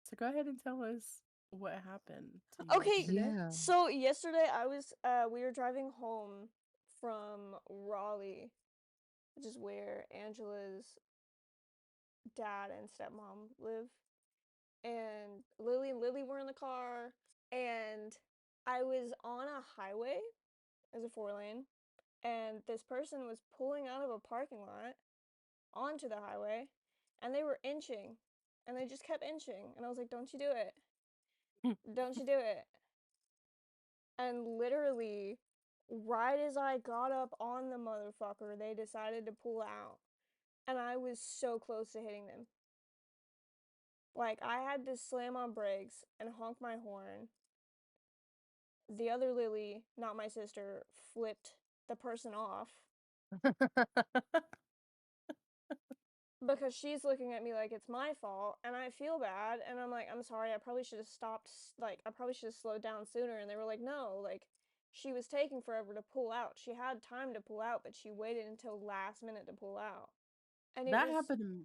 So go ahead and tell us what happened to you Okay, yesterday. Yeah. so yesterday we were driving home from Raleigh, which is where Angela's dad and stepmom live. And Lily were in the car, and I was on a highway, as a 4 lane, and this person was pulling out of a parking lot onto the highway, and they were inching, and they just kept inching, and I was like, "Don't you do it. Don't you do it." And literally, right as I got up on the motherfucker, they decided to pull out. And I was so close to hitting them. Like, I had to slam on brakes and honk my horn. The other Lily, not my sister, flipped the person off because she's looking at me like it's my fault, and I feel bad, and I'm like, I'm sorry, I probably should have stopped, like, I probably should have slowed down sooner. And they were like, no, like, she was taking forever to pull out. She had time to pull out, but she waited until last minute to pull out. And it That was, happened to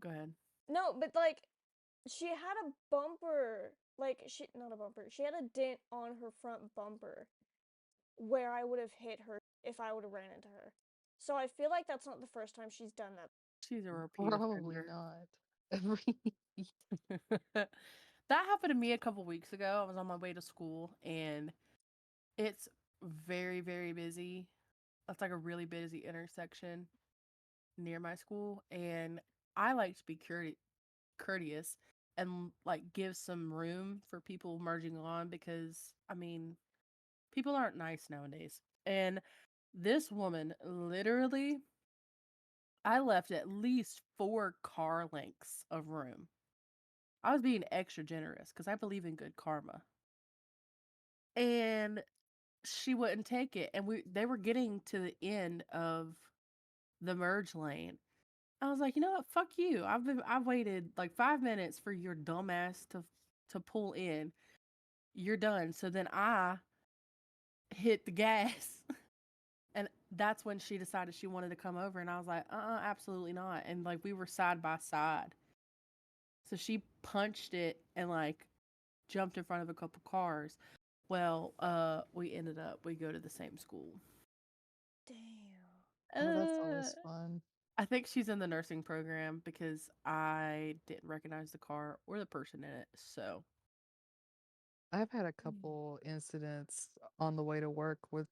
Go ahead. no, but like, she had a bumper, like, not a bumper, she had a dent on her front bumper where I would have hit her if I would have ran into her. So I feel like that's not the first time she's done that. She's a repeat Probably offender. not. That happened to me a couple weeks ago. I was on my way to school and it's very, very busy. It's like a really busy intersection near my school. And I like to be courteous and like give some room for people merging on because, I mean, people aren't nice nowadays. And this woman literally, I left at least 4 car lengths of room. I was being extra generous because I believe in good karma. And she wouldn't take it. And they were getting to the end of the merge lane. I was like, you know what? Fuck you. I've waited like 5 minutes for your dumbass to pull in. You're done. So then I hit the gas. And that's when she decided she wanted to come over. And I was like, absolutely not. And like we were side by side. So she punched it and like jumped in front of a couple cars. Well, we go to the same school. Damn. Oh, that's always Uh, fun. I think she's in the nursing program because I didn't recognize the car or the person in it. So, I've had a couple incidents on the way to work with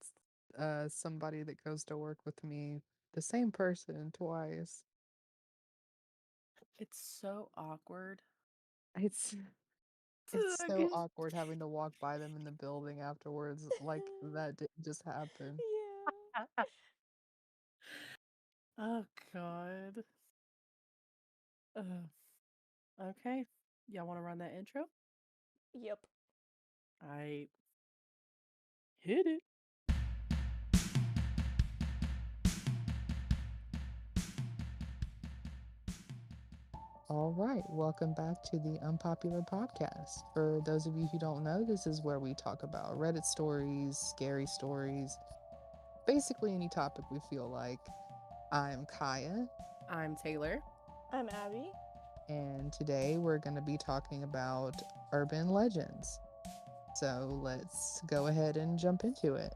somebody that goes to work with me, the same person twice. it's so awkward. It's it's so Okay. awkward having to walk by them in the building afterwards like that didn't just happen. Yeah. Oh God. Uh, okay. Y'all want to run that intro? Yep. I hit it. All right, welcome back to the Unpopular Podcast. For those of you who don't know, this is where we talk about Reddit stories, scary stories, basically any topic we feel like. I'm Kaya, I'm Taylor. I'm Abby. and today we're going to be talking about urban legends. So let's go ahead and jump into it.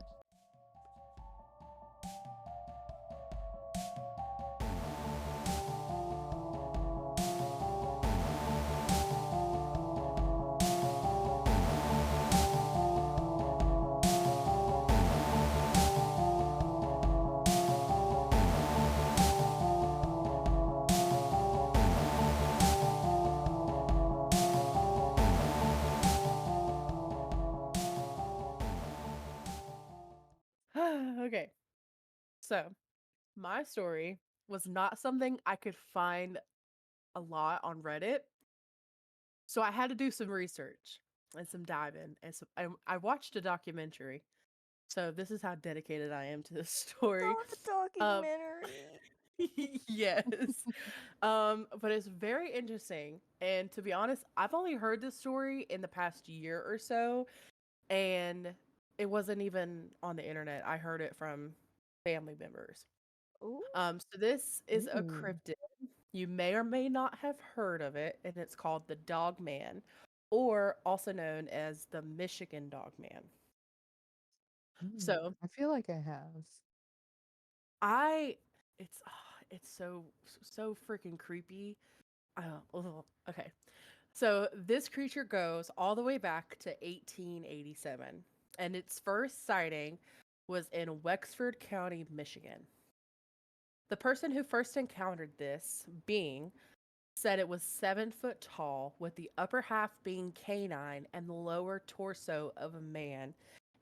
Okay. So, my story was not something I could find a lot on Reddit. So I had to do some research and some diving and I watched a documentary. So this is how dedicated I am to this story. The Um documentary. yes. But it's very interesting. And to be honest, I've only heard this story in the past year or so and it wasn't even on the internet. I heard it from family members. Ooh. So this is a Ooh. cryptid. You may or may not have heard of it, and it's called the Dog Man, or also known as the Michigan Dog Man. So I feel like I have. I, it's so freaking creepy. Ugh, okay. So this creature goes all the way back to 1887, and its first sighting was in Wexford County, Michigan. The person who first encountered this being said it was 7 foot tall, with the upper half being canine and the lower torso of a man,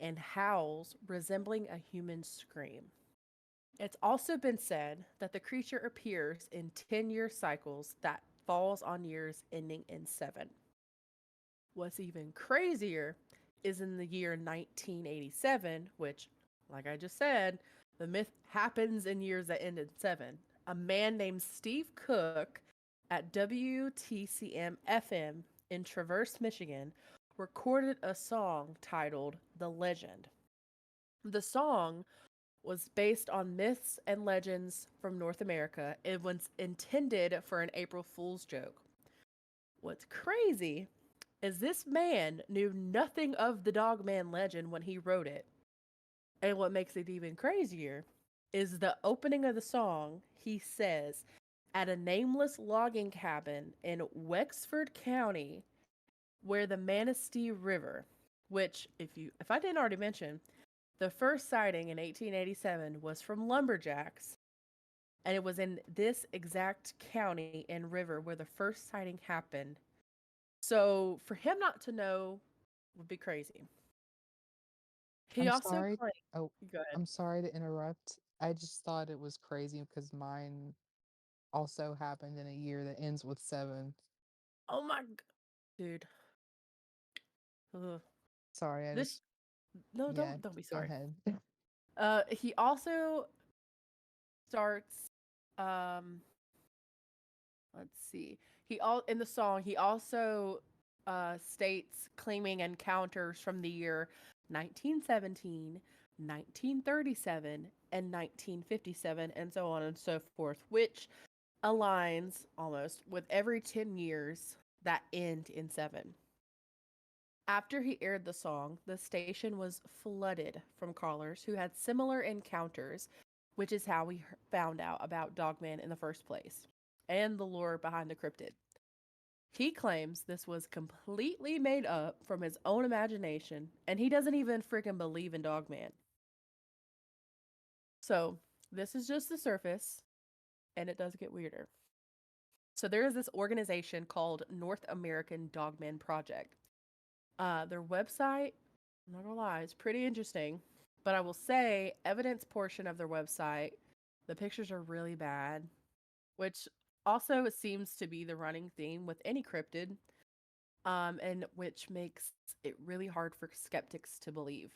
and howls resembling a human scream. It's also been said that the creature appears in 10-year cycles that falls on years ending in 7. What's even crazier is in the year 1987, which, like I just said, the myth happens in years that end in 7. A man named Steve Cook at WTCM FM in Traverse, Michigan, recorded a song titled The Legend. The song was based on myths and legends from North America. It was intended for an April Fool's joke. What's crazy is this man knew nothing of the Dogman legend when he wrote it. And what makes it even crazier is the opening of the song. He says, at a nameless logging cabin in Wexford County, where the Manistee River, which if I didn't already mention, the first sighting in 1887 was from lumberjacks, and it was in this exact county and river where the first sighting happened. So for him not to know would be crazy. He I'm also sorry. claimed. Oh, Go ahead. I'm sorry to interrupt. I just thought it was crazy because mine also happened in a year that ends with 7. Oh my, dude. Ugh. Sorry, I This just no, yeah, don't be go sorry. ahead. He also starts. Um, let's see. He all in the song. He also states claiming encounters from the year 1917, 1937, and 1957, and so on and so forth, which aligns almost with every 10 years that end in 7. After he aired the song, the station was flooded from callers who had similar encounters, which is how we found out about Dogman in the first place and the lore behind the cryptid. He claims this was completely made up from his own imagination, and he doesn't even freaking believe in Dogman. So, this is just the surface, and it does get weirder. So, there is this organization called North American Dogman Project. Their website, I'm not gonna lie, it's pretty interesting. But I will say, evidence portion of their website, the pictures are really bad, which also seems to be the running theme with any cryptid, and which makes it really hard for skeptics to believe.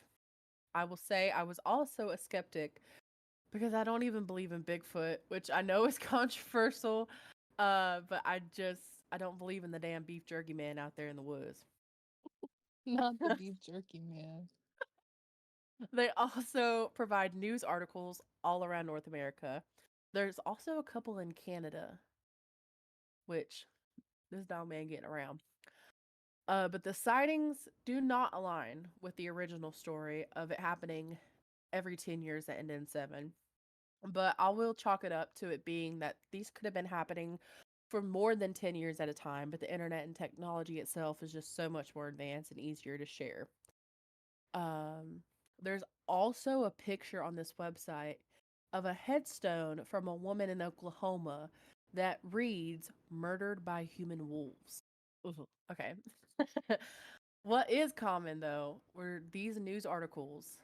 I will say I was also a skeptic because I don't even believe in Bigfoot, which I know is controversial, but I don't believe in the damn beef jerky man out there in the woods. Not the beef jerky man. They also provide news articles all around North America. There's also a couple in Canada, which this dog man getting around. But the sightings do not align with the original story of it happening every 10 years that ended in 7. But I will chalk it up to it being that these could have been happening for more than 10 years at a time, but the internet and technology itself is just so much more advanced and easier to share. Um, there's also a picture on this website of a headstone from a woman in Oklahoma that reads "murdered by human wolves." Ooh, okay. What is common though were these news articles.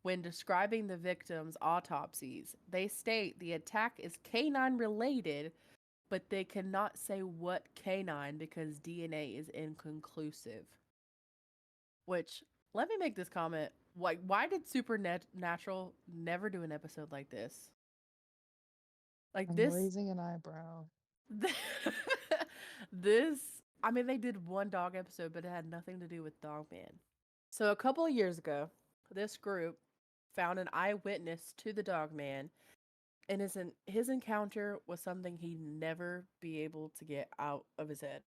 When describing the victims' autopsies, they state the attack is canine related, but they cannot say what canine because DNA is inconclusive. Which, let me make this comment. Why did Supernatural never do an episode like this? Like I'm this, raising an eyebrow. this. I mean, they did one dog episode, but it had nothing to do with Dogman. So a couple of years ago, this group found an eyewitness to the Dogman and his encounter was something he'd never be able to get out of his head.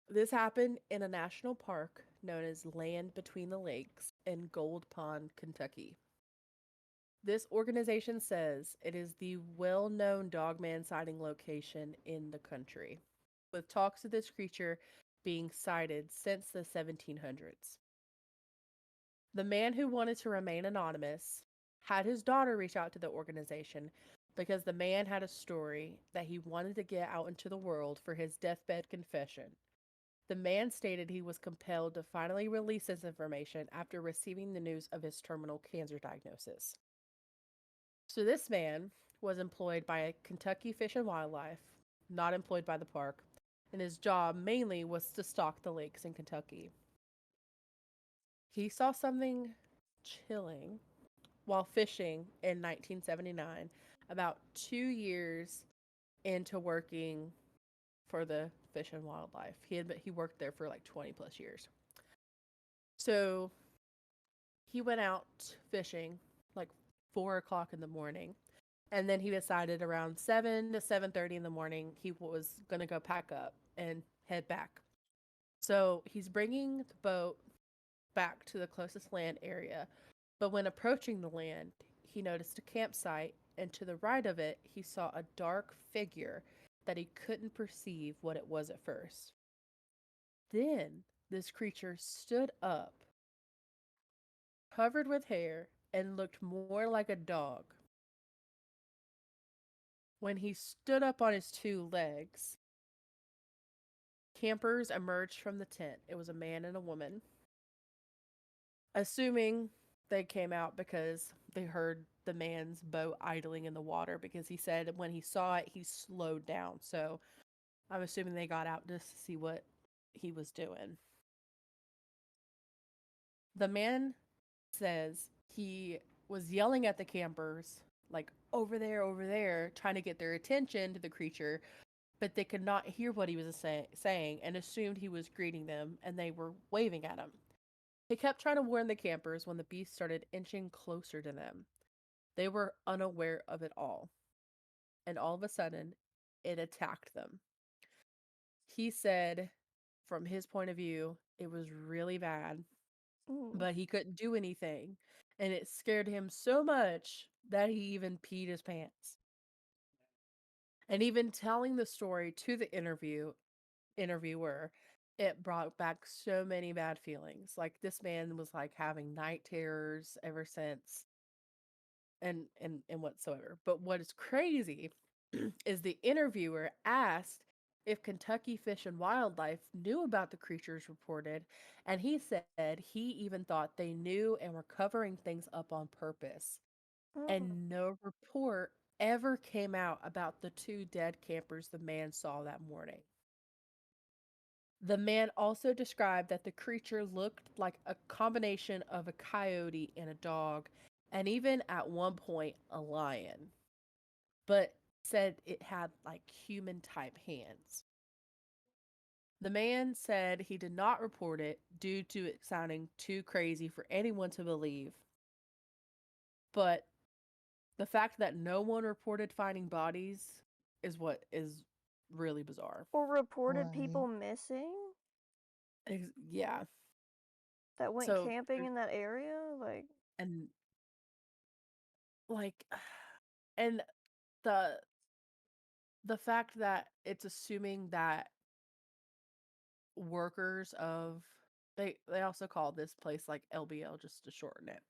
This happened in a national park known as Land Between the Lakes in Gold Pond, Kentucky. This organization says it is the well known dogman sighting location in the country, with talks of this creature being sighted since the 1700s. The man who wanted to remain anonymous had his daughter reach out to the organization because the man had a story that he wanted to get out into the world for his deathbed confession. The man stated he was compelled to finally release this information after receiving the news of his terminal cancer diagnosis. So, this man was employed by Kentucky Fish and Wildlife, not employed by the park, and his job mainly was to stock the lakes in Kentucky. He saw something chilling while fishing in 1979, about 2 years into working for the Fish and Wildlife. He worked there for like 20 plus years. So he went out fishing like 4 o'clock in the morning, and then he decided around 7 to 7:30 in the morning he was gonna go pack up and head back. So he's bringing the boat back to the closest land area, but when approaching the land, he noticed a campsite, and to the right of it, he saw a dark figure that he couldn't perceive what it was at first. Then this creature stood up, covered with hair, and looked more like a dog. When he stood up on his two legs, campers emerged from the tent. It was a man and a woman. Assuming they came out because they heard the man's boat idling in the water, because he said when he saw it, he slowed down. So I'm assuming they got out just to see what he was doing. The man says he was yelling at the campers, like, over there, trying to get their attention to the creature, but they could not hear what he was saying and assumed he was greeting them and they were waving at him. He kept trying to warn the campers when the beast started inching closer to them. They were unaware of it all, and all of a sudden, it attacked them. He said, from his point of view, it was really bad, Mm. but he couldn't do anything, and it scared him so much that he even peed his pants. And even telling the story to the interviewer, it brought back so many bad feelings. Like, this man was like having night terrors ever since, and whatsoever. But what is crazy is the interviewer asked if Kentucky Fish and Wildlife knew about the creatures reported, and he said he even thought they knew and were covering things up on purpose. Mm. And no report ever came out about the two dead campers the man saw that morning. The man also described that the creature looked like a combination of a coyote and a dog, and even at one point a lion, but said it had like human type hands. The man said he did not report it due to it sounding too crazy for anyone to believe, but the fact that no one reported finding bodies is what is really bizarre. Or reported Right. people missing Yeah. that went So, camping in that area? Like, and like, and the the fact that it's assuming that workers of they also call this place like LBL just to shorten it.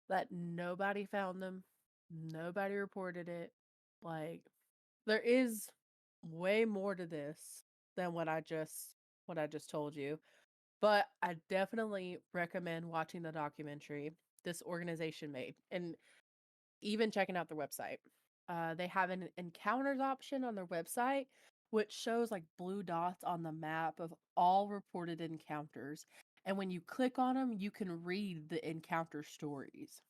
That nobody found them, nobody reported it. Like, there is way more to this than what I just told you. But I definitely recommend watching the documentary this organization made and even checking out their website. They have an encounters option on their website, which shows like blue dots on the map of all reported encounters. And when you click on them, you can read the encounter stories.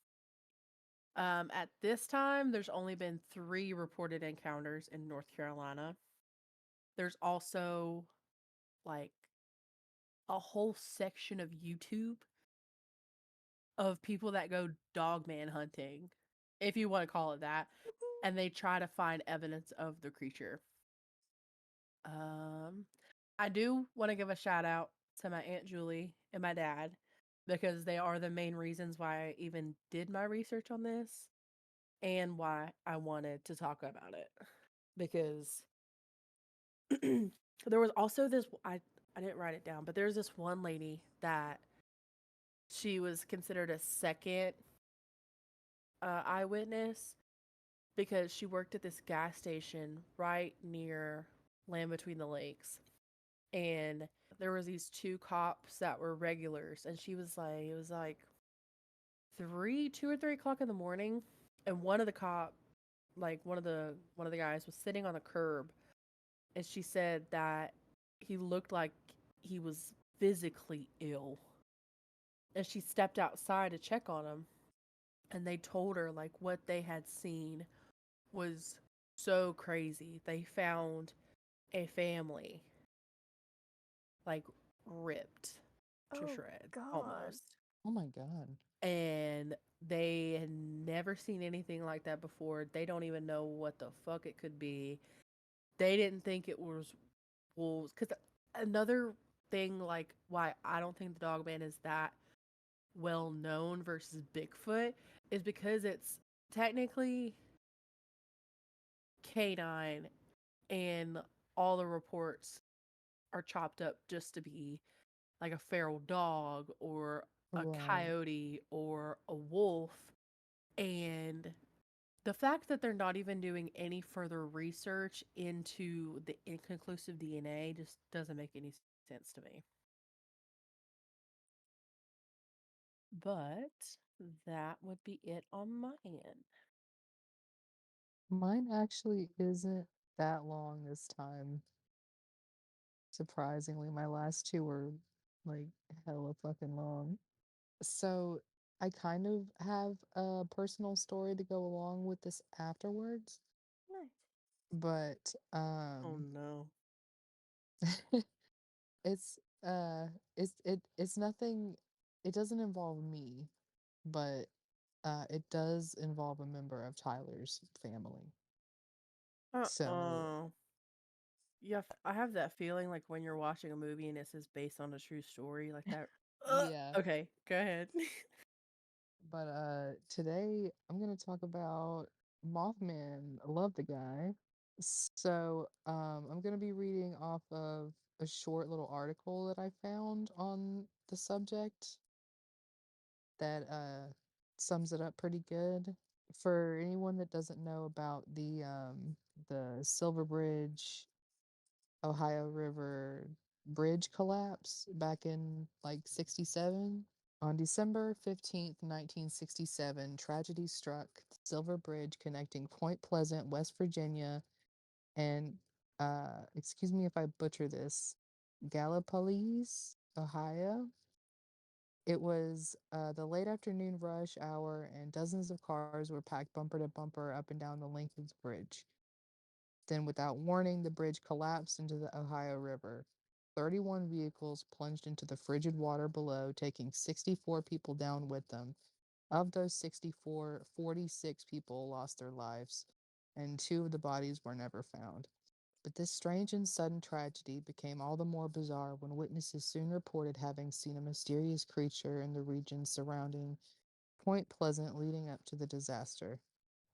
At this time, there's only been 3 reported encounters in North Carolina. There's also like a whole section of YouTube of people that go dog man hunting if you want to call it that, and they try to find evidence of the creature. Um, I do want to give a shout out to my Aunt Julie and my dad because they are the main reasons why I even did my research on this and why I wanted to talk about it. Because there was also this I didn't write it down, but there's this one lady that she was considered a second eyewitness because she worked at this gas station right near Land Between the Lakes. And there was these two cops that were regulars, and she was like, it was like 2 or 3 o'clock in the morning, and one of the cop, like one of the guys was sitting on the curb, and she said that he looked like he was physically ill, and she stepped outside to check on him, and they told her like what they had seen was so crazy. They found a family like ripped to Oh shreds God. almost. Oh my god. And they had never seen anything like that before. They don't even know what the fuck it could be. They didn't think it was wolves. Because another thing, like, why I don't think the Dogman is that well known versus Bigfoot is because it's technically canine and all the reports are chopped up just to be like a feral dog or a Right. coyote or a wolf. And the fact that they're not even doing any further research into the inconclusive DNA just doesn't make any sense to me. But that would be it on my end. Mine actually isn't that long this time. Surprisingly, my last two were like hella fucking long. So I kind of have a personal story to go along with this afterwards, Nice. but Oh no. it's uh it's nothing, it doesn't involve me, but it does involve a member of Tyler's family. So Uh-uh. Yeah, I have that feeling like when you're watching a movie and it says based on a true story, like that. yeah, Okay, go ahead. but today I'm gonna talk about Mothman. I love the guy. So I'm gonna be reading off of a short little article that I found on the subject that sums it up pretty good. For anyone that doesn't know about the Silver Bridge, Ohio River bridge collapse back in like 67. On December 15th, 1967, tragedy struck the Silver Bridge connecting Point Pleasant, West Virginia, and excuse me if I butcher this, Gallipolis, Ohio. It was the late afternoon rush hour, and dozens of cars were packed bumper to bumper up and down the length of the bridge. Then, without warning, the bridge collapsed into the Ohio River. 31 vehicles plunged into the frigid water below, taking 64 people down with them. Of those 64, 46 people lost their lives, and two of the bodies were never found. But this strange and sudden tragedy became all the more bizarre when witnesses soon reported having seen a mysterious creature in the region surrounding Point Pleasant leading up to the disaster.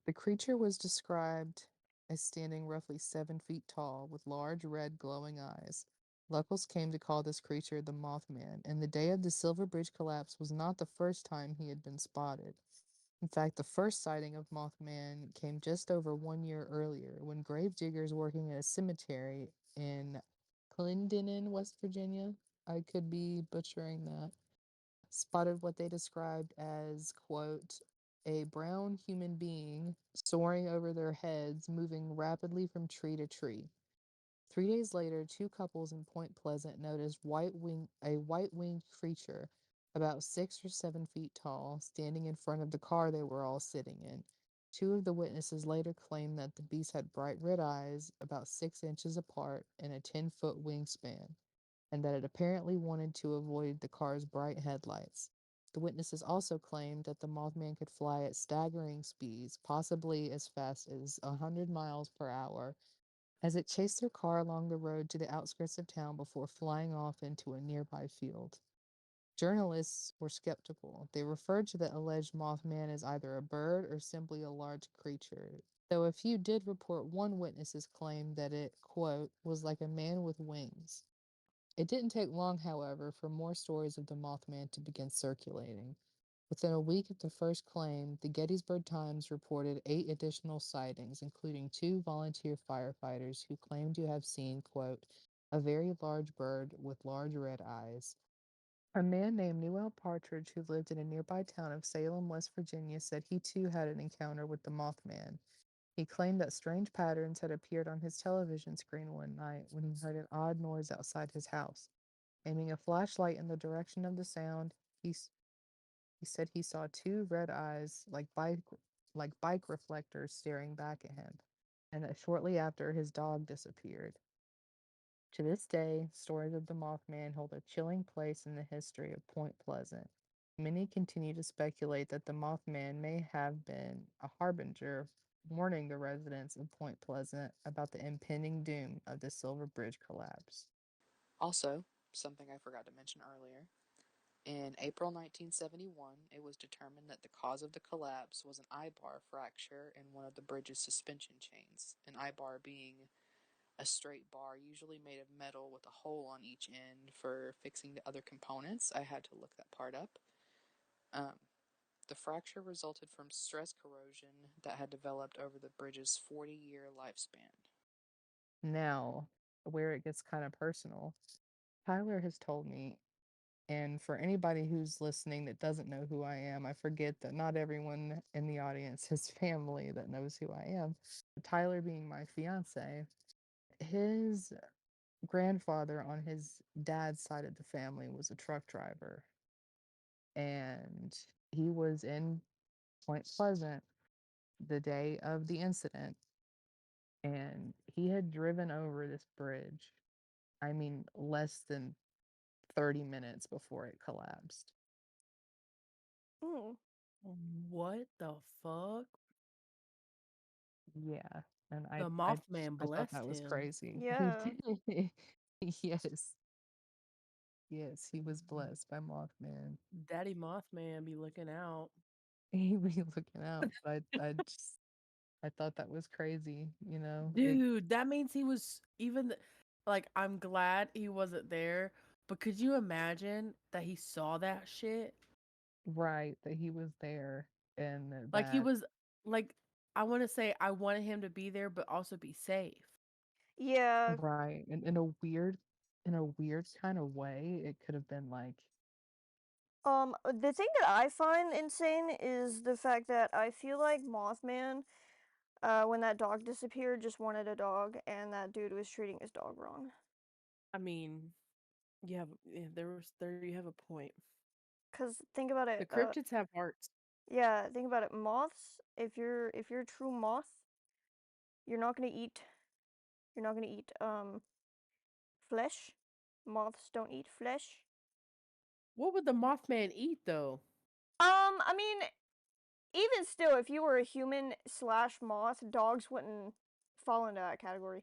The creature was described as standing roughly 7 feet tall with large red glowing eyes. Locals came to call this creature the Mothman, and the day of the Silver Bridge collapse was not the first time he had been spotted. In fact, the first sighting of Mothman came just over 1 year earlier when grave diggers working at a cemetery in Clendenin, West Virginia, I could be butchering that, spotted what they described as, quote, a brown human being soaring over their heads, moving rapidly from tree to tree. 3 days later, two couples in Point Pleasant noticed a white-winged creature about 6 or 7 feet tall standing in front of the car they were all sitting in. Two of the witnesses later claimed that the beast had bright red eyes, about 6 inches apart, and a 10-foot wingspan, and that it apparently wanted to avoid the car's bright headlights. The witnesses also claimed that the Mothman could fly at staggering speeds, possibly as fast as 100 miles per hour, as it chased their car along the road to the outskirts of town before flying off into a nearby field. Journalists were skeptical. They referred to the alleged Mothman as either a bird or simply a large creature, though a few did report one witness's claim that it, quote, was like a man with wings. It didn't take long, however, for more stories of the Mothman to begin circulating. Within a week of the first claim, the Gettysburg Times reported 8 additional sightings, including 2 volunteer firefighters who claimed to have seen, quote, a very large bird with large red eyes. A man named Newell Partridge, who lived in a nearby town of Salem, West Virginia, said he too had an encounter with the Mothman. He claimed that strange patterns had appeared on his television screen one night when he heard an odd noise outside his house. Aiming a flashlight in the direction of the sound, he said he saw 2 red eyes like bike reflectors staring back at him, and that shortly after his dog disappeared. To this day, stories of the Mothman hold a chilling place in the history of Point Pleasant. Many continue to speculate that the Mothman may have been a harbinger, warning the residents of Point Pleasant about the impending doom of the Silver Bridge collapse. Also, something I forgot to mention earlier, in April 1971, it was determined that the cause of the collapse was an eye-bar fracture in one of the bridge's suspension chains, an eye-bar being a straight bar, usually made of metal with a hole on each end for fixing the other components. I had to look that part up. Um, the fracture resulted from stress corrosion that had developed over the bridge's 40-year lifespan. Now, where it gets kind of personal, Tyler has told me, and for anybody who's listening that doesn't know who I am, I forget that not everyone in the audience has family that knows who I am. Tyler being my fiance, his grandfather on his dad's side of the family was a truck driver, and he was in Point Pleasant the day of the incident, and he had driven over this bridge. I mean, less than 30 minutes before it collapsed. Mm. What the fuck? Yeah, and The I Mothman I thought blessed that was him. crazy. He Yeah. did. Yes, yes, he was Mm. blessed by Mothman. Daddy Mothman be looking out. He be looking out, but I thought that was crazy, you know? It Dude, that means he was like, I'm glad he wasn't there, but could you imagine that he saw that shit? right, that he was there and Like he that was like, I want to say I wanted him to be there but also be safe. Yeah. right, and in a weird kind of way, it could have been like The thing that I find insane is the fact that I feel like Mothman, when that dog disappeared, just wanted a dog, and that dude was treating his dog wrong. I mean, there you have a point. Cause think about The it. cryptids have hearts. Yeah, think about it. Moths. If you're a true moth, you're not gonna eat. You're not gonna eat flesh. Moths don't eat flesh. What would the Mothman eat though? I mean, even still, if you were a human slash moth, dogs wouldn't fall into that category.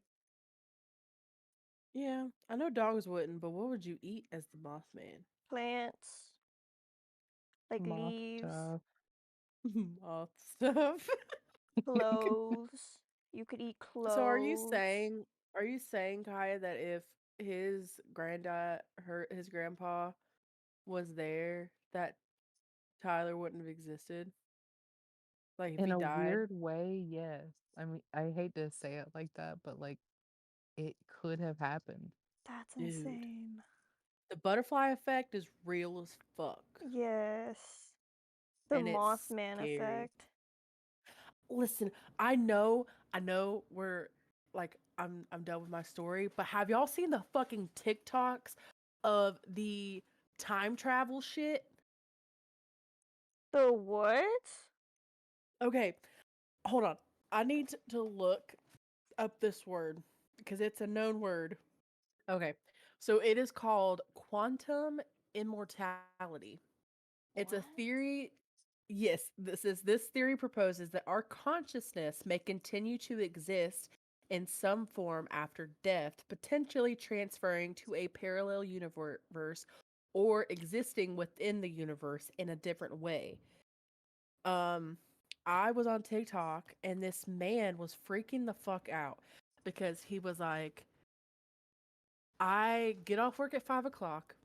Yeah, I know dogs wouldn't, but what would you eat as the Mothman? Plants, like moth leaves, stuff. Moth stuff. cloves. You could eat So cloves. are you saying, Kaya, that if his granddad, his grandpa was there, that Tyler wouldn't have existed? Like if In he a died? weird way, yes. I mean, I hate to say it like that, but like it could have happened. That's Dude, insane. the butterfly effect is real as fuck. Yes. The And it's Mothman scary. effect. Listen, I know we're like I'm done with my story, but have y'all seen the fucking TikToks of the time travel shit? The what? Okay, hold on. I need to look up this word because it's a known word. Okay. So it is called quantum immortality. It's a What? theory. Yes, this theory proposes that our consciousness may continue to exist in some form after death, potentially transferring to a parallel universe or existing within the universe in a different way. Um I was on TikTok and this man was freaking the fuck out because he was like, I get off work at 5 o'clock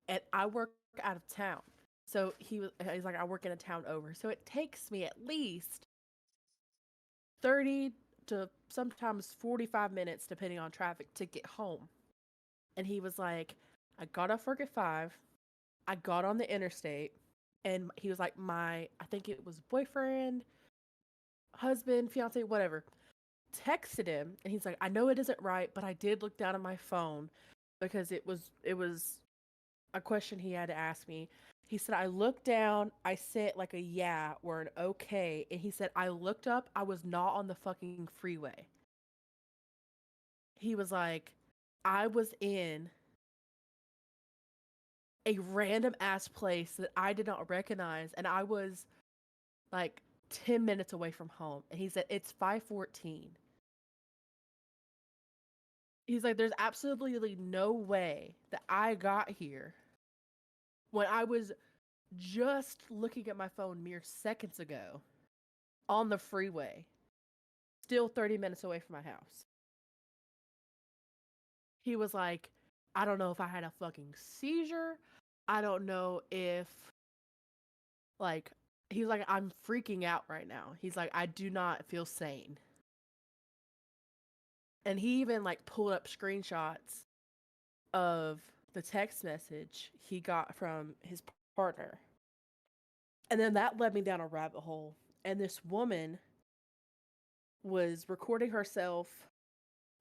and I work out of town. So he's like, I work in a town over. So it takes me at least 30 to sometimes 45 minutes, depending on traffic, to get home. And he was like, I got off work at 5. I got on the interstate. And he was like, I think it was boyfriend, husband, fiance, whatever, texted him. And he's like, I know it isn't right, but I did look down at my phone because it was a question he had to ask me. He said, I looked down, I sent like a yeah or an okay. And he said, I looked up, I was not on the fucking freeway. He was like, I was in a random ass place that I did not recognize. And I was like 10 minutes away from home. And he said, it's 5:14. He's like, there's absolutely no way that I got here when I was just looking at my phone mere seconds ago on the freeway, still 30 minutes away from my house. He was like, I don't know if I had a fucking seizure. I don't know if, like, he's like, I'm freaking out right now. He's like, I do not feel sane. And he even, like, pulled up screenshots of the text message he got from his partner. And then that led me down a rabbit hole. And this woman was recording herself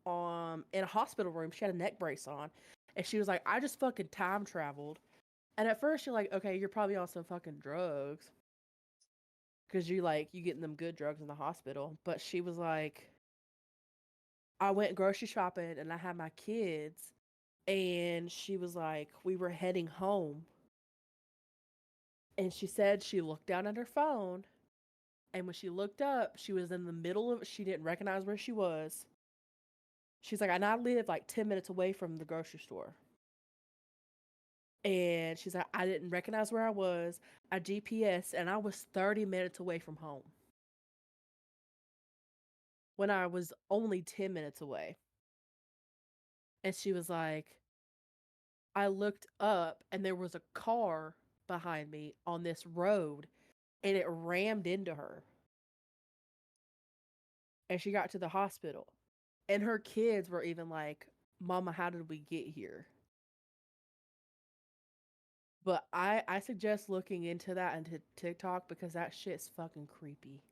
in a hospital room. She had a neck brace on. And she was like, I just fucking time traveled. And at first you're like, okay, you're probably on some fucking drugs. Cause you getting them good drugs in the hospital. But she was like, I went grocery shopping and I had my kids. And she was like, we were heading home. And she said she looked down at her phone. And when she looked up, she was in the middle of, she didn't recognize where she was. She's like, and I live like 10 minutes away from the grocery store. And she's like, I didn't recognize where I was. I GPS and I was 30 minutes away from home when I was only 10 minutes away. And she was like, I looked up and there was a car behind me on this road and it rammed into her. And she got to the hospital. And her kids were even like, Mama, how did we get here? But I suggest looking into that into TikTok because that shit's fucking creepy.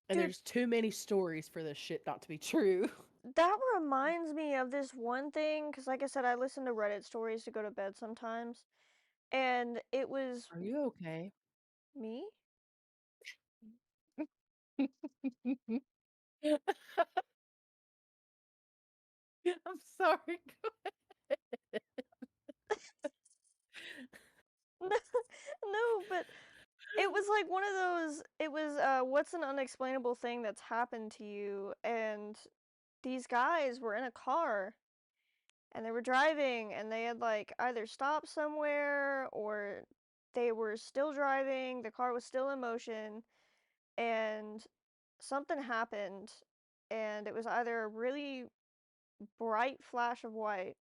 And Dude, there's too many stories for this shit not to be true. that reminds me of this one thing, because like I said, I listen to Reddit stories to go to bed sometimes. And it was Are you okay? me? I'm sorry. No, but it was like one of those, it was, what's an unexplainable thing that's happened to you? And these guys were in a car and they were driving and they had like either stopped somewhere or they were still driving, the car was still in motion, and something happened and it was either a really bright flash of white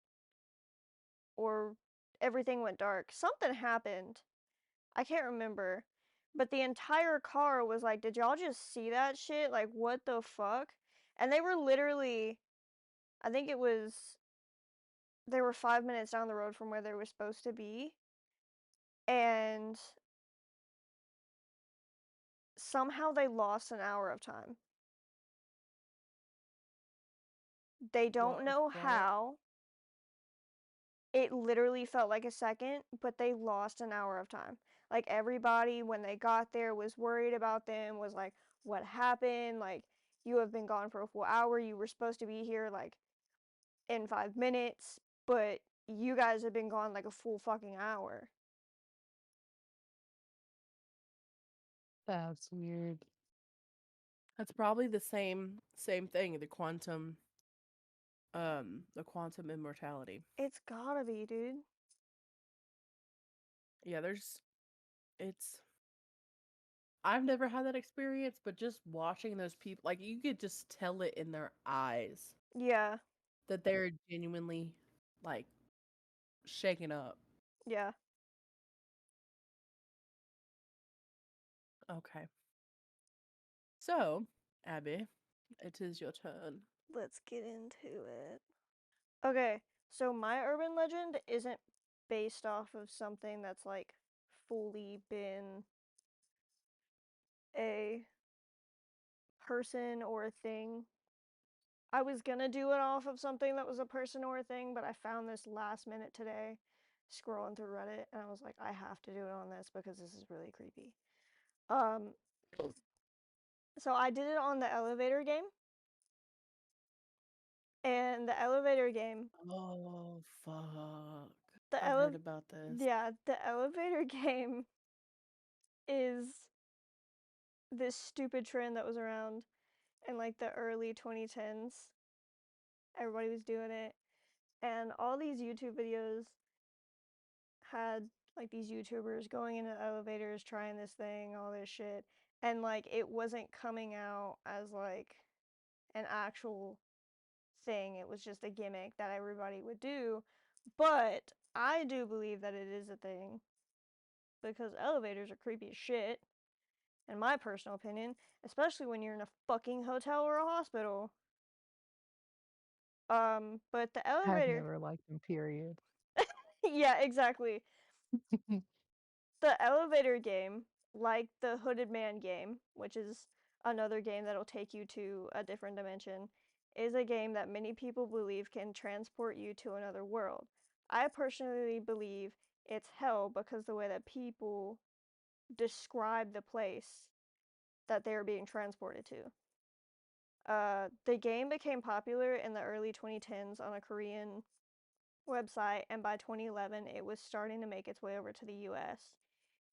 or everything went dark. Something happened. I can't remember. But the entire car was like, did y'all just see that shit? Like, what the fuck? And they were literally, I think it was, they were 5 minutes down the road from where they were supposed to be. And somehow they lost an hour of time. They don't What the know fuck? how. It literally felt like a second, but they lost an hour of time. Like everybody, when they got there, was worried about them, was like, what happened? Like, you have been gone for a full hour. You were supposed to be here like in 5 minutes, but you guys have been gone like a full fucking hour. That's weird. That's probably the same thing, the quantum immortality. It's gotta be, dude. Yeah, it's I've never had that experience, but just watching those people, like you could just tell it in their eyes Yeah, that they're genuinely like shaken up. yeah. Okay. So, Abby, it is your turn. Let's get into it. Okay, so my urban legend isn't based off of something that's like fully been a person or a thing. I was gonna do it off of something that was a person or a thing, but I found this last minute today scrolling through Reddit and I was like, I have to do it on this because this is really creepy. Um, so I did it on the elevator game, and the elevator game, Oh, fuck. the I've heard about this. yeah, the elevator game is this stupid trend that was around in like the early 2010s. Everybody was doing it, and all these YouTube videos had like these YouTubers going into elevators trying this thing, all this shit, and like it wasn't coming out as like an actual thing. It was just a gimmick that everybody would do. But I do believe that it is a thing because elevators are creepy as shit, in my personal opinion, especially when you're in a fucking hotel or a hospital. But the I've elevator, never liked them, period. yeah, exactly. The elevator game, like the Hooded Man game, which is another game that'll take you to a different dimension, is a game that many people believe can transport you to another world. I personally believe it's hell because the way that people describe the place that they're being transported to. The game became popular in the early 2010s on a Korean website, and by 2011, it was starting to make its way over to the US.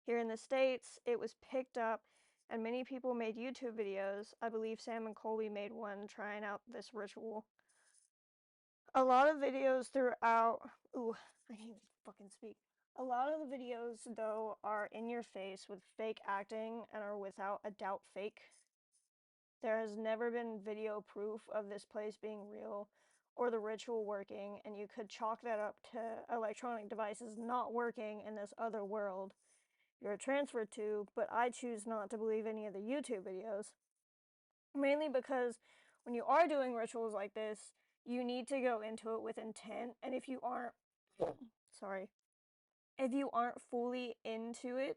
Here in the States, it was picked up, and many people made YouTube videos. I believe Sam and Colby made one trying out this ritual. A lot of videos throughout. Ooh, I can't even fucking speak. A lot of the videos, though, are in your face with fake acting and are without a doubt fake. There has never been video proof of this place being real or the ritual working, and you could chalk that up to electronic devices not working in this other world you're transferred to, but I choose not to believe any of the YouTube videos. Mainly because when you are doing rituals like this, you need to go into it with intent, and if you aren't, sorry, if you aren't fully into it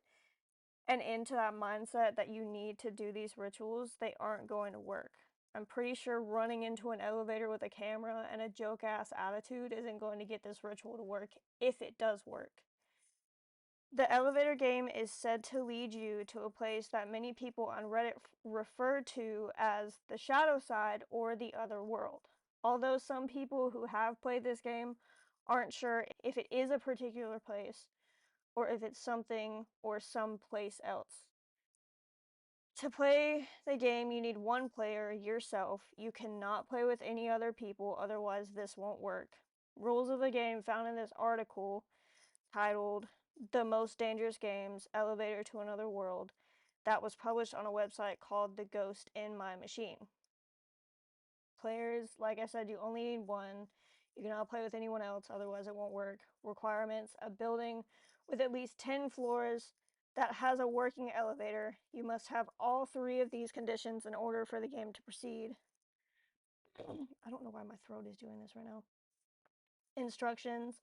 and into that mindset that you need to do these rituals, they aren't going to work. I'm pretty sure running into an elevator with a camera and a joke ass attitude isn't going to get this ritual to work if it does work. The elevator game is said to lead you to a place that many people on Reddit refer to as the shadow side or the other world. Although some people who have played this game aren't sure if it is a particular place or if it's something or someplace else. To play the game, you need one player, yourself. You cannot play with any other people, otherwise this won't work. Rules of the game found in this article titled The Most Dangerous Games Elevator to Another World that was published on a website called The Ghost in My Machine. Players, like I said, you only need one. You cannot play with anyone else, otherwise it won't work. Requirements: a building with at least 10 floors that has a working elevator. You must have all three of these conditions in order for the game to proceed. I don't know why my throat is doing this right now. Instructions: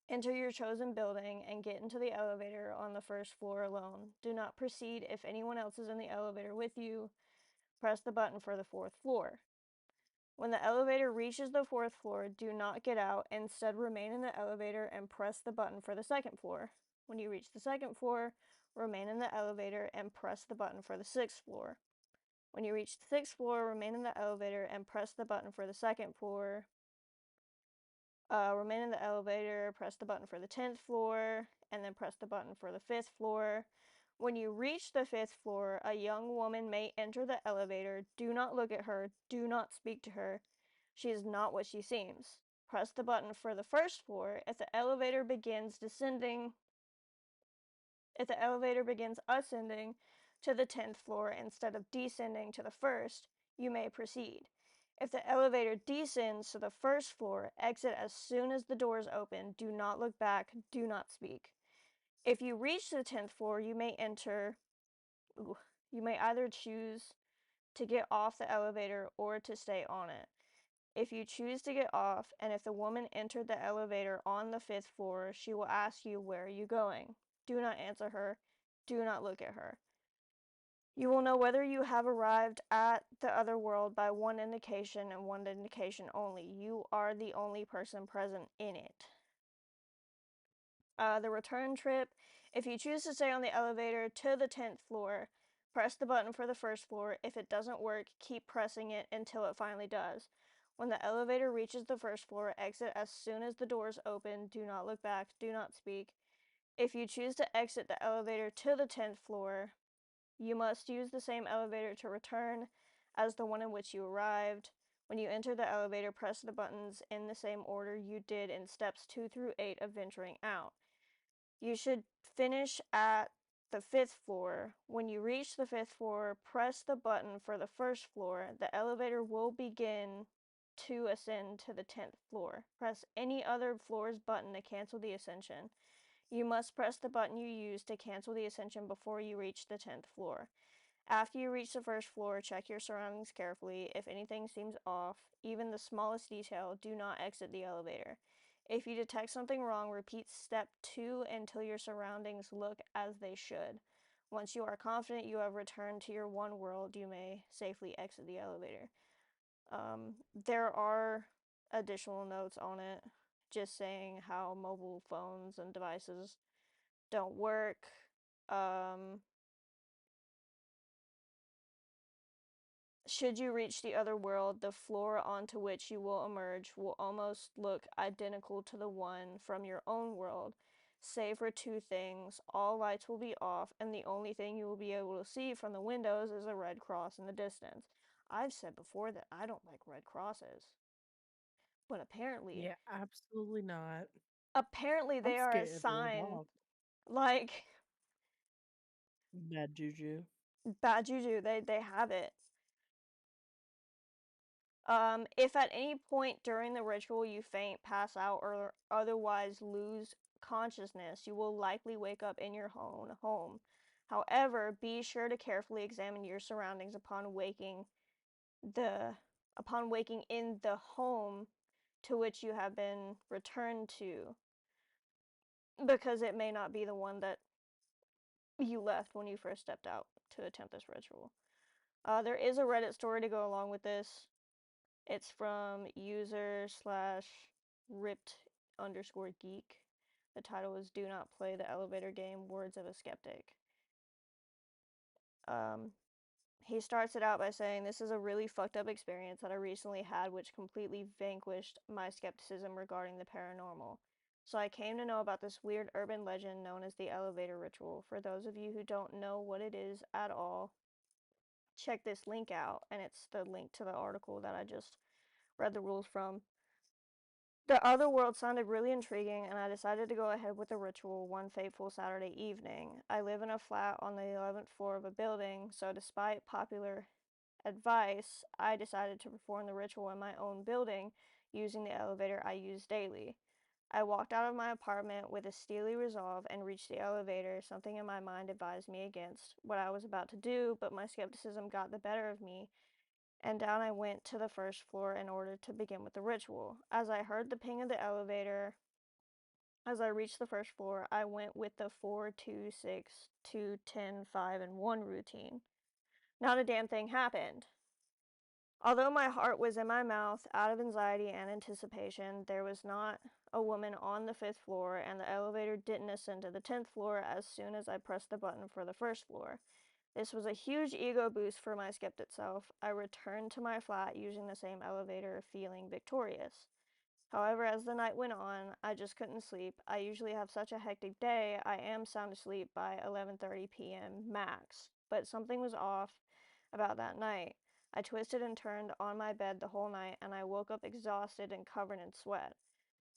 enter your chosen building and get into the elevator on the first floor alone. Do not proceed if anyone else is in the elevator with you. Press the button for the fourth floor. When the elevator reaches the fourth floor, do not get out. Instead, remain in the elevator and press the button for the second floor. When you reach the second floor, remain in the elevator and press the button for the sixth floor. When you reach the sixth floor, remain in the elevator and press the button for the second floor. Remain in the elevator, press the button for the 10th floor, and then press the button for the 5th floor. When you reach the 5th floor, a young woman may enter the elevator. Do not look at her. Do not speak to her. She is not what she seems. Press the button for the 1st floor. If the elevator begins ascending to the 10th floor instead of descending to the 1st, you may proceed. If the elevator descends to the 1st floor, exit as soon as the doors open. Do not look back. Do not speak. If you reach the 10th floor, you may either choose to get off the elevator or to stay on it. If you choose to get off, and if the woman entered the elevator on the 5th floor, she will ask you, "Where are you going?" Do not answer her. Do not look at her. You will know whether you have arrived at the other world by one indication and one indication only. You are the only person present in it. The return trip. If you choose to stay on the elevator to the 10th floor, press the button for the 1st floor. If it doesn't work, keep pressing it until it finally does. When the elevator reaches the 1st floor, exit as soon as the doors open. Do not look back. Do not speak. If you choose to exit the elevator to the 10th floor, you must use the same elevator to return as the one in which you arrived. When you enter the elevator, press the buttons in the same order you did in steps 2 through 8 of venturing out. You should finish at the 5th floor. When you reach the 5th floor, press the button for the 1st floor. The elevator will begin to ascend to the 10th floor. Press any other floor's button to cancel the ascension. You must press the button you used to cancel the ascension before you reach the 10th floor. After you reach the 1st floor, check your surroundings carefully. If anything seems off, even the smallest detail, do not exit the elevator. If you detect something wrong, repeat step 2 until your surroundings look as they should. Once you are confident you have returned to your one world, you may safely exit the elevator. There are additional notes on it, just saying how mobile phones and devices don't work. Should you reach the other world, the floor onto which you will emerge will almost look identical to the one from your own world, save for two things. All lights will be off, and the only thing you will be able to see from the windows is a red cross in the distance. I've said before that I don't like red crosses, but apparently, Yeah, absolutely not. they I'm are a scared of red sign, dog. like Bad juju. bad juju. They have it. If at any point during the ritual you faint, pass out, or otherwise lose consciousness, you will likely wake up in your own home. However, be sure to carefully examine your surroundings upon waking in the home to which you have been returned to, because it may not be the one that you left when you first stepped out to attempt this ritual. There is a Reddit story to go along with this. It's from user/ripped_geek. The title is "Do Not Play the Elevator Game, Words of a Skeptic." He starts it out by saying, "This is a really fucked up experience that I recently had which completely vanquished my skepticism regarding the paranormal. So I came to know about this weird urban legend known as the elevator ritual. For those of you who don't know what it is at all, check this link out," and it's the link to the article that I just read the rules from. "The other world sounded really intriguing, and I decided to go ahead with the ritual one fateful Saturday evening. I live in a flat on the 11th floor of a building, so despite popular advice, I decided to perform the ritual in my own building using the elevator I use daily. I walked out of my apartment with a steely resolve and reached the elevator. Something in my mind advised me against what I was about to do, but my skepticism got the better of me, and down I went to the 1st floor in order to begin with the ritual. As I heard the ping of the elevator, as I reached the 1st floor, I went with the 4, 2, 6, 2, 10, 5, and 1 routine. Not a damn thing happened. Although my heart was in my mouth out of anxiety and anticipation, there was not a woman on the 5th floor, and the elevator didn't ascend to the 10th floor as soon as I pressed the button for the 1st floor. This was a huge ego boost for my skeptic self. I returned to my flat using the same elevator, feeling victorious. However, as the night went on, I just couldn't sleep. I usually have such a hectic day, I am sound asleep by 11:30 p.m. max. But something was off about that night. I twisted and turned on my bed the whole night, and I woke up exhausted and covered in sweat.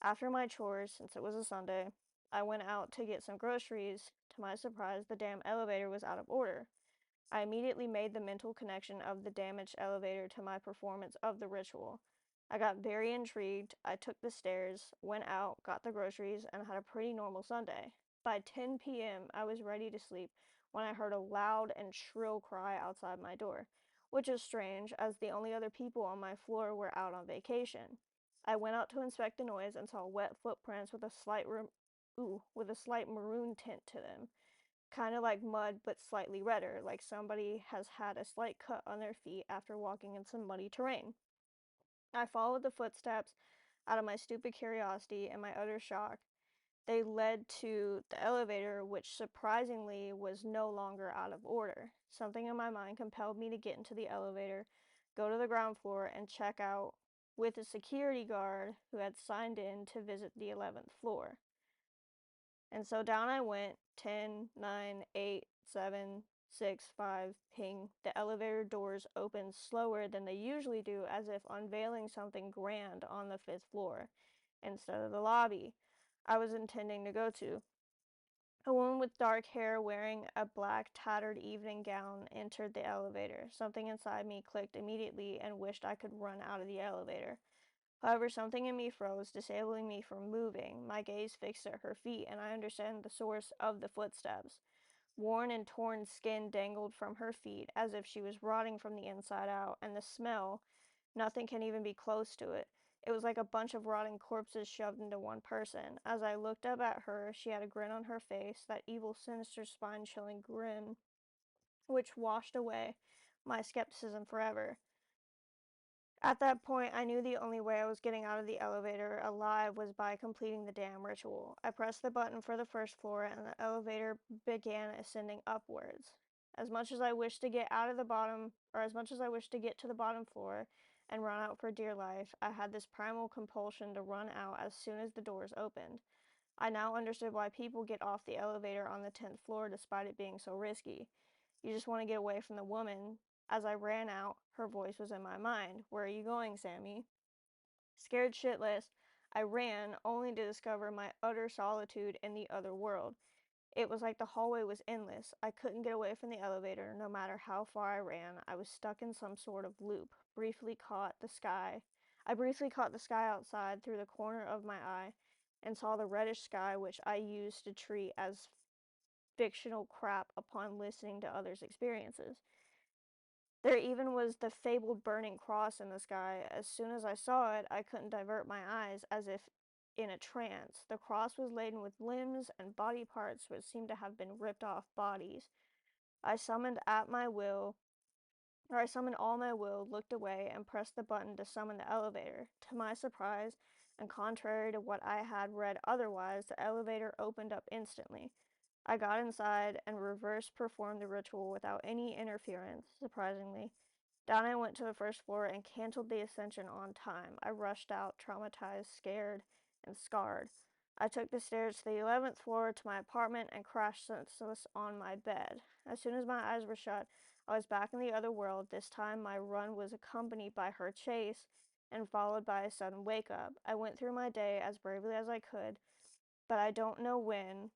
After my chores, since it was a Sunday, I went out to get some groceries. To my surprise, the damn elevator was out of order. I immediately made the mental connection of the damaged elevator to my performance of the ritual. I got very intrigued. I took the stairs, went out, got the groceries, and had a pretty normal Sunday. By 10 p.m., I was ready to sleep when I heard a loud and shrill cry outside my door, which is strange as the only other people on my floor were out on vacation. I went out to inspect the noise and saw wet footprints with a slight maroon tint to them, kind of like mud but slightly redder, like somebody has had a slight cut on their feet after walking in some muddy terrain. I followed the footsteps out of my stupid curiosity and my utter shock. They led to the elevator, which surprisingly was no longer out of order. Something in my mind compelled me to get into the elevator, go to the ground floor, and check out with a security guard who had signed in to visit the 11th floor. And so down I went, 10, 9, 8, 7, 6, 5, ping. The elevator doors opened slower than they usually do, as if unveiling something grand on the 5th floor, instead of the lobby I was intending to go to. A woman with dark hair wearing a black tattered evening gown entered the elevator. Something inside me clicked immediately and wished I could run out of the elevator. However, something in me froze, disabling me from moving. My gaze fixed at her feet, and I understand the source of the footsteps. Worn and torn skin dangled from her feet as if she was rotting from the inside out, and the smell, nothing can even be close to it. It was like a bunch of rotting corpses shoved into one person. As I looked up at her, she had a grin on her face, that evil, sinister, spine-chilling grin, which washed away my skepticism forever. At that point, I knew the only way I was getting out of the elevator alive was by completing the damn ritual. I pressed the button for the first floor, and the elevator began ascending upwards. As much as I wished to get out of the bottom, or as much as I wished to get to the bottom floor and run out for dear life, I had this primal compulsion to run out as soon as the doors opened. I now understood why people get off the elevator on the 10th floor despite it being so risky. You just want to get away from the woman. As I ran out, her voice was in my mind. "Where are you going, Sammy?" Scared shitless, I ran, only to discover my utter solitude in the other world. It was like the hallway was endless. I couldn't get away from the elevator, no matter how far I ran. I was stuck in some sort of loop. I briefly caught the sky outside through the corner of my eye and saw the reddish sky, which I used to treat as fictional crap upon listening to others' experiences. There even was the fabled burning cross in the sky. As soon as I saw it, I couldn't divert my eyes, as if in a trance. The cross was laden with limbs and body parts which seemed to have been ripped off bodies. I summoned at my will, I summoned all my will, looked away, and pressed the button to summon the elevator. To my surprise, and contrary to what I had read otherwise, the elevator opened up instantly. I got inside and reverse performed the ritual without any interference, surprisingly. Down I went to the first floor and canceled the ascension on time. I rushed out, traumatized, scared, and scarred. I took the stairs to the 11th floor to my apartment and crashed senseless on my bed. As soon as my eyes were shut, I was back in the other world. This time my run was accompanied by her chase and followed by a sudden wake up. I went through my day as bravely as I could, but I don't know when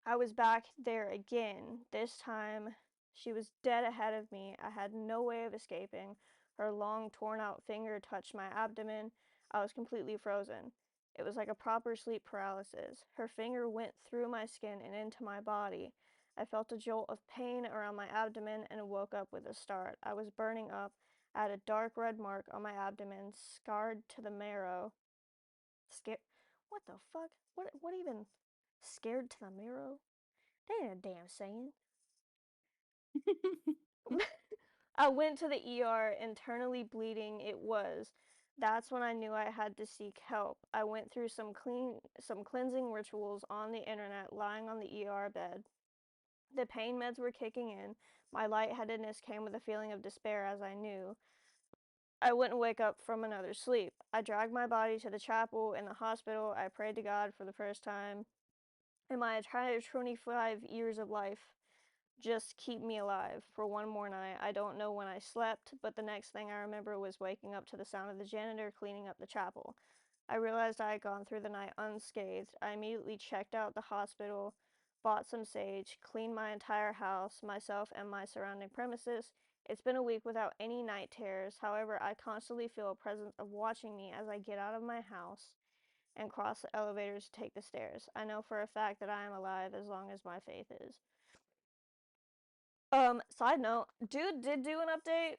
I was back there again. This time, she was dead ahead of me. I had no way of escaping. Her long, torn out finger touched my abdomen. I was completely frozen. It was like a proper sleep paralysis. Her finger went through my skin and into my body. I felt a jolt of pain around my abdomen and woke up with a start. I was burning up. I had a dark red mark on my abdomen, scarred to the marrow. Scared? What the fuck? What even? Scared to the marrow? That ain't a damn saying. I went to the ER, internally bleeding it was. That's when I knew I had to seek help. I went through some cleansing rituals on the internet, lying on the ER bed. The pain meds were kicking in. My lightheadedness came with a feeling of despair, as I knew I wouldn't wake up from another sleep. I dragged my body to the chapel in the hospital. I prayed to God for the first time in my entire 25 years of life. Just keep me alive for one more night. I don't know when I slept, but the next thing I remember was waking up to the sound of the janitor cleaning up the chapel. I realized I had gone through the night unscathed. I immediately checked out the hospital, bought some sage, cleaned my entire house, myself, and my surrounding premises. It's been a week without any night terrors. However, I constantly feel a presence of watching me as I get out of my house and cross the elevators to take the stairs. I know for a fact that I am alive as long as my faith is. Side note, dude did do an update,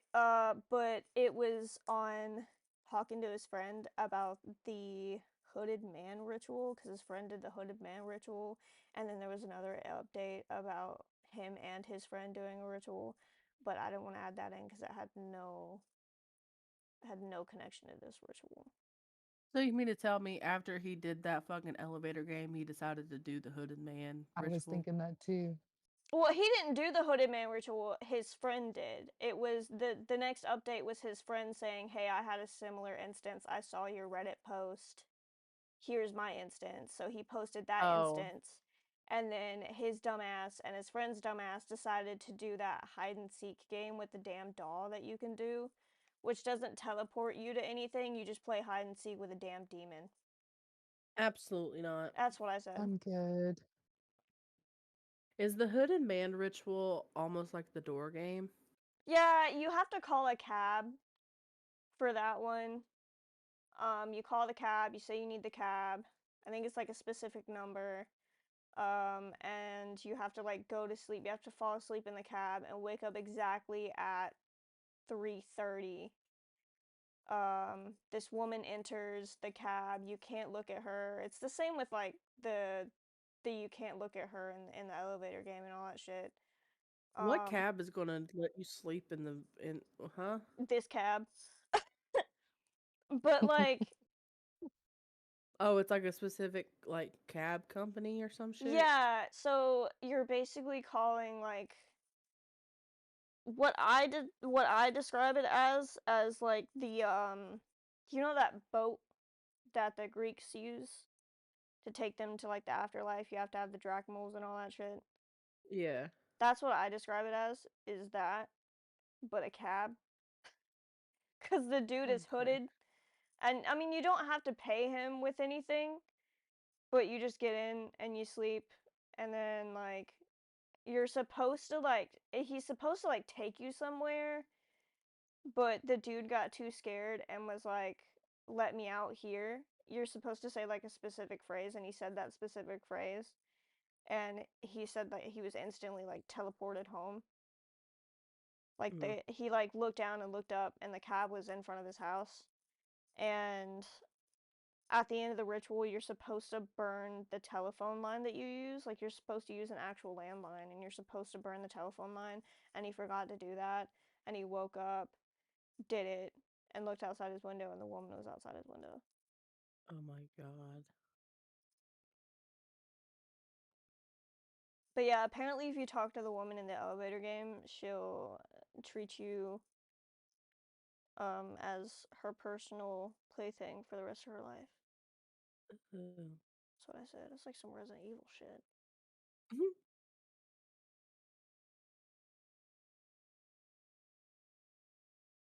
but it was on talking to his friend about the hooded man ritual, because his friend did the hooded man ritual, and then there was another update about him and his friend doing a ritual, but I didn't want to add that in because it had no connection to this ritual. So you mean to tell me after he did that fucking elevator game, he decided to do the hooded man I was ritual? thinking that too. Well, he didn't do the hooded man ritual. His friend did. It was the next update was his friend saying, "Hey, I had a similar instance. I saw your Reddit post. Here's my instance." So he posted that Oh, instance, and then his dumbass and his friend's dumbass decided to do that hide and seek game with the damn doll that you can do, which doesn't teleport you to anything. You just play hide and seek with a damn demon. absolutely not. That's what I said. I'm good. Is the hooded man ritual almost like the door game? Yeah, you have to call a cab for that one. You call the cab, you say you need the cab. I think it's like a specific number. And you have to like go to sleep. You have to fall asleep in the cab and wake up exactly at 3:30. This woman enters the cab. You can't look at her. It's the same with like the you can't look at her in the elevator game and all that shit. What cab is gonna let you sleep in the in? Huh? This cab. But like Oh, it's like a specific like cab company or some shit. yeah, so you're basically calling like what I describe it as like the you know that boat that the Greeks use to take them to like the afterlife, you have to have the drachmals and all that shit. Yeah. That's what I describe it as, is that, but a cab. Cause the dude is Okay. hooded. And I mean you don't have to pay him with anything, but you just get in and you sleep, and then like you're supposed to like he's supposed to like take you somewhere, but the dude got too scared and was like, "Let me out here." You're supposed to say like a specific phrase, and he said that specific phrase, and he said that he was instantly like teleported home. Like Mm. he like looked down and looked up, and the cab was in front of his house. And at the end of the ritual, you're supposed to burn the telephone line that you use. Like you're supposed to use an actual landline, and you're supposed to burn the telephone line. And he forgot to do that, and he woke up, did it, and looked outside his window, and the woman was outside his window. Oh my god. But yeah, apparently, if you talk to the woman in the elevator game, she'll treat you as her personal plaything for the rest of her life. Ugh. That's what I said. It's like some Resident Evil shit.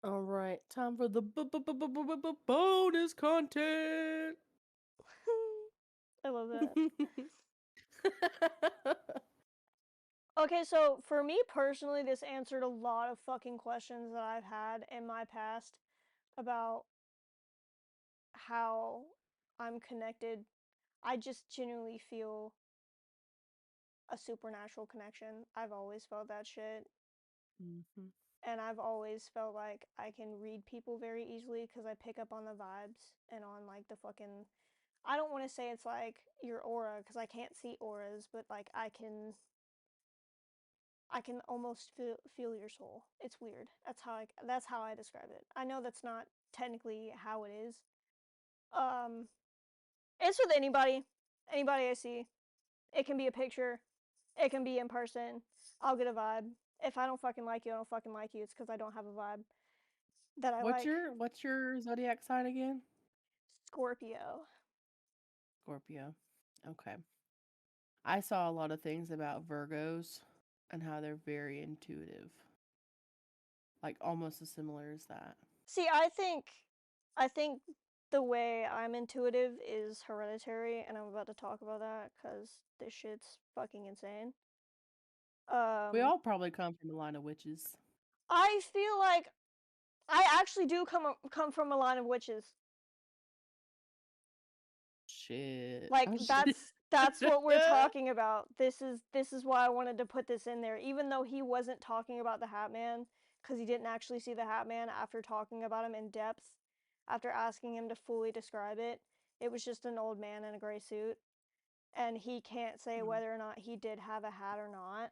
All right, time for the bonus content. I love that. Okay, so for me personally, this answered a lot of fucking questions that I've had in my past about how I'm connected. I just genuinely feel a supernatural connection. I've always felt that shit. Mhm. And I've always felt like I can read people very easily because I pick up on the vibes and on like the fucking. I don't want to say it's like your aura because I can't see auras, but like I can almost feel your soul. It's weird. That's how I describe it. I know that's not technically how it is. Um, it's with anybody I see. It can be a picture. It can be in person. I'll get a vibe. If I don't fucking like you, I don't fucking like you. It's because I don't have a vibe. that I What's like. your zodiac sign again? Scorpio. Scorpio. Okay. I saw a lot of things about Virgos and how they're very intuitive. Like almost as similar as that. See, I think the way I'm intuitive is hereditary, and I'm about to talk about that because this shit's fucking insane. We all probably come from a line of witches. I feel like I actually do come from a line of witches. Shit. Like Oh, shit. that's what we're talking about. This is why I wanted to put this in there, even though he wasn't talking about the Hat Man, because he didn't actually see the Hat Man after talking about him in depth, after asking him to fully describe it. It was just an old man in a gray suit, and he can't say whether or not he did have a hat or not.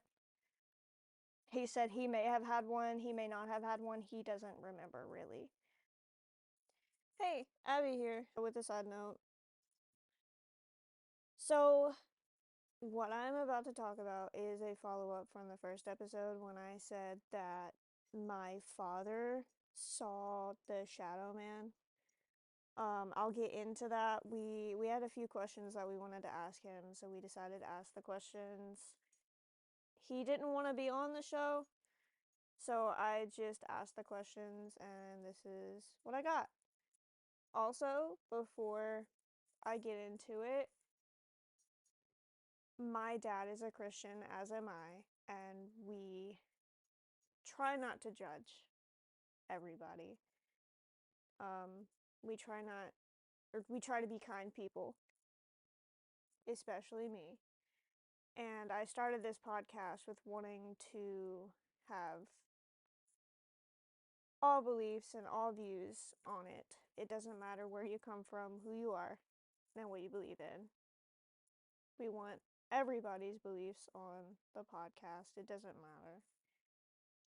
He said he may have had one, he may not have had one, he doesn't remember really. Hey, Abby here with a side note. So, what I'm about to talk about is a follow-up from the first episode when I said that my father saw the Shadow Man. I'll get into that. We had a few questions that we wanted to ask him, so we decided to ask the questions. He didn't want to be on the show, so I just asked the questions, and this is what I got. Also, before I get into it, my dad is a Christian, as am I, and we try not to judge everybody. We try not, or we try to be kind people, especially me. And I started this podcast with wanting to have all beliefs and all views on it. It doesn't matter where you come from, who you are, and what you believe in. We want everybody's beliefs on the podcast. It doesn't matter.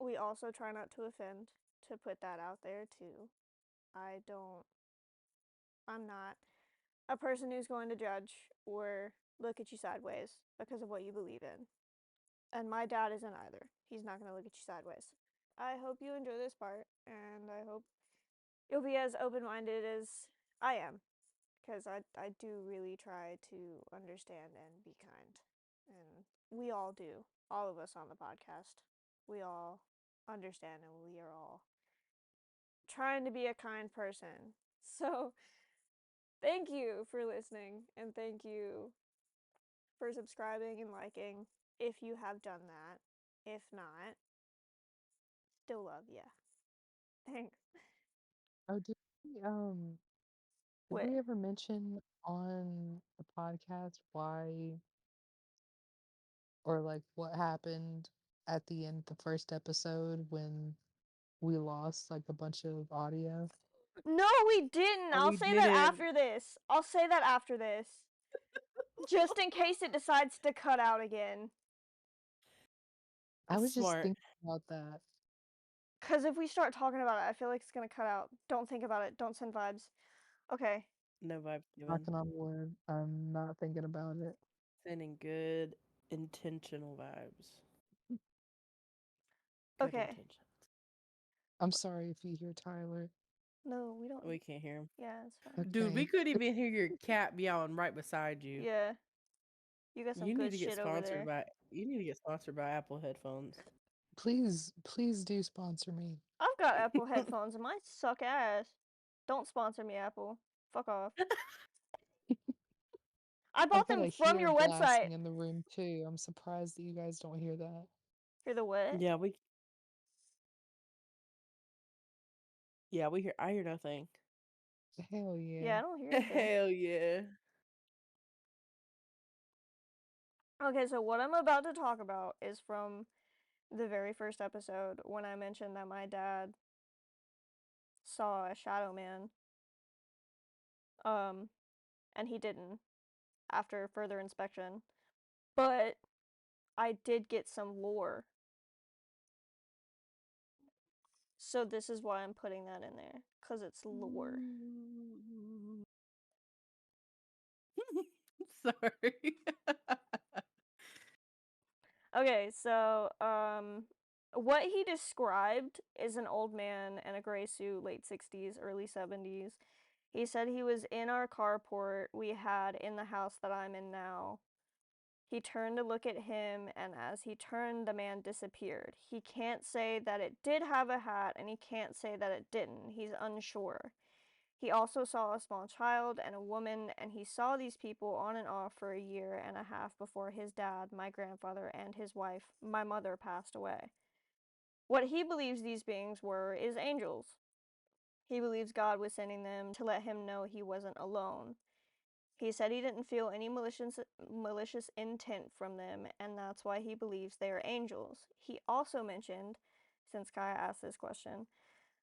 We also try not to offend, to put that out there too. I'm not a person who's going to judge or look at you sideways because of what you believe in. And my dad isn't either. He's not going to look at you sideways. I hope you enjoy this part, and I hope you'll be as open-minded as I am, because I do really try to understand and be kind. And we all do. All of us on the podcast. We all understand, and we are all trying to be a kind person. So, thank you for listening, and thank you for subscribing and liking if you have done that. If not, still love ya. Thanks. Oh, did What? we ever mention on the podcast why or like what happened at the end of the first episode when we lost like a bunch of audio? No, we didn't. Oh, I'll we say that didn't. after this. I'll say that after this. Just in case it decides to cut out again. I was just Smart. thinking about that. Because if we start talking about it, I feel like it's going to cut out. Don't think about it. Don't send vibes. Okay. No vibes given. Knocking on wood. I'm not thinking about it. Sending good intentional vibes. Good Okay. intentions. I'm sorry if you hear Tyler. No, we don't. We can't hear him. Yeah, it's fine. Dude, we Okay. couldn't even hear your cat meowing right beside you. Yeah. You got some You need good to get shit over there. sponsored by Apple headphones. Please do sponsor me. I've got Apple headphones and mine suck ass. Don't sponsor me, Apple. Fuck off. I I've bought got them a from heel your blasting website. in the room too. I'm surprised that you guys don't hear that. Hear the what? Yeah, we hear. I hear nothing. Hell yeah. Yeah, I don't hear anything. Hell yeah. Okay, so what I'm about to talk about is from the very first episode when I mentioned that my dad saw a shadow man. And he didn't after further inspection. But I did get some lore. So this is why I'm putting that in there, cuz it's lore. Sorry. Okay, so What he described is an old man in a gray suit, late 60s, early 70s. He said he was in our carport we had in the house that I'm in now. He turned to look at him, and as he turned, the man disappeared. He can't say that it did have a hat, and he can't say that it didn't. He's unsure. He also saw a small child and a woman, and he saw these people on and off for a year and a half before his dad, my grandfather, and his wife, my mother, passed away. What he believes these beings were is angels. He believes God was sending them to let him know he wasn't alone. He said he didn't feel any malicious intent from them, and that's why he believes they are angels. He also mentioned, since Kaya asked this question,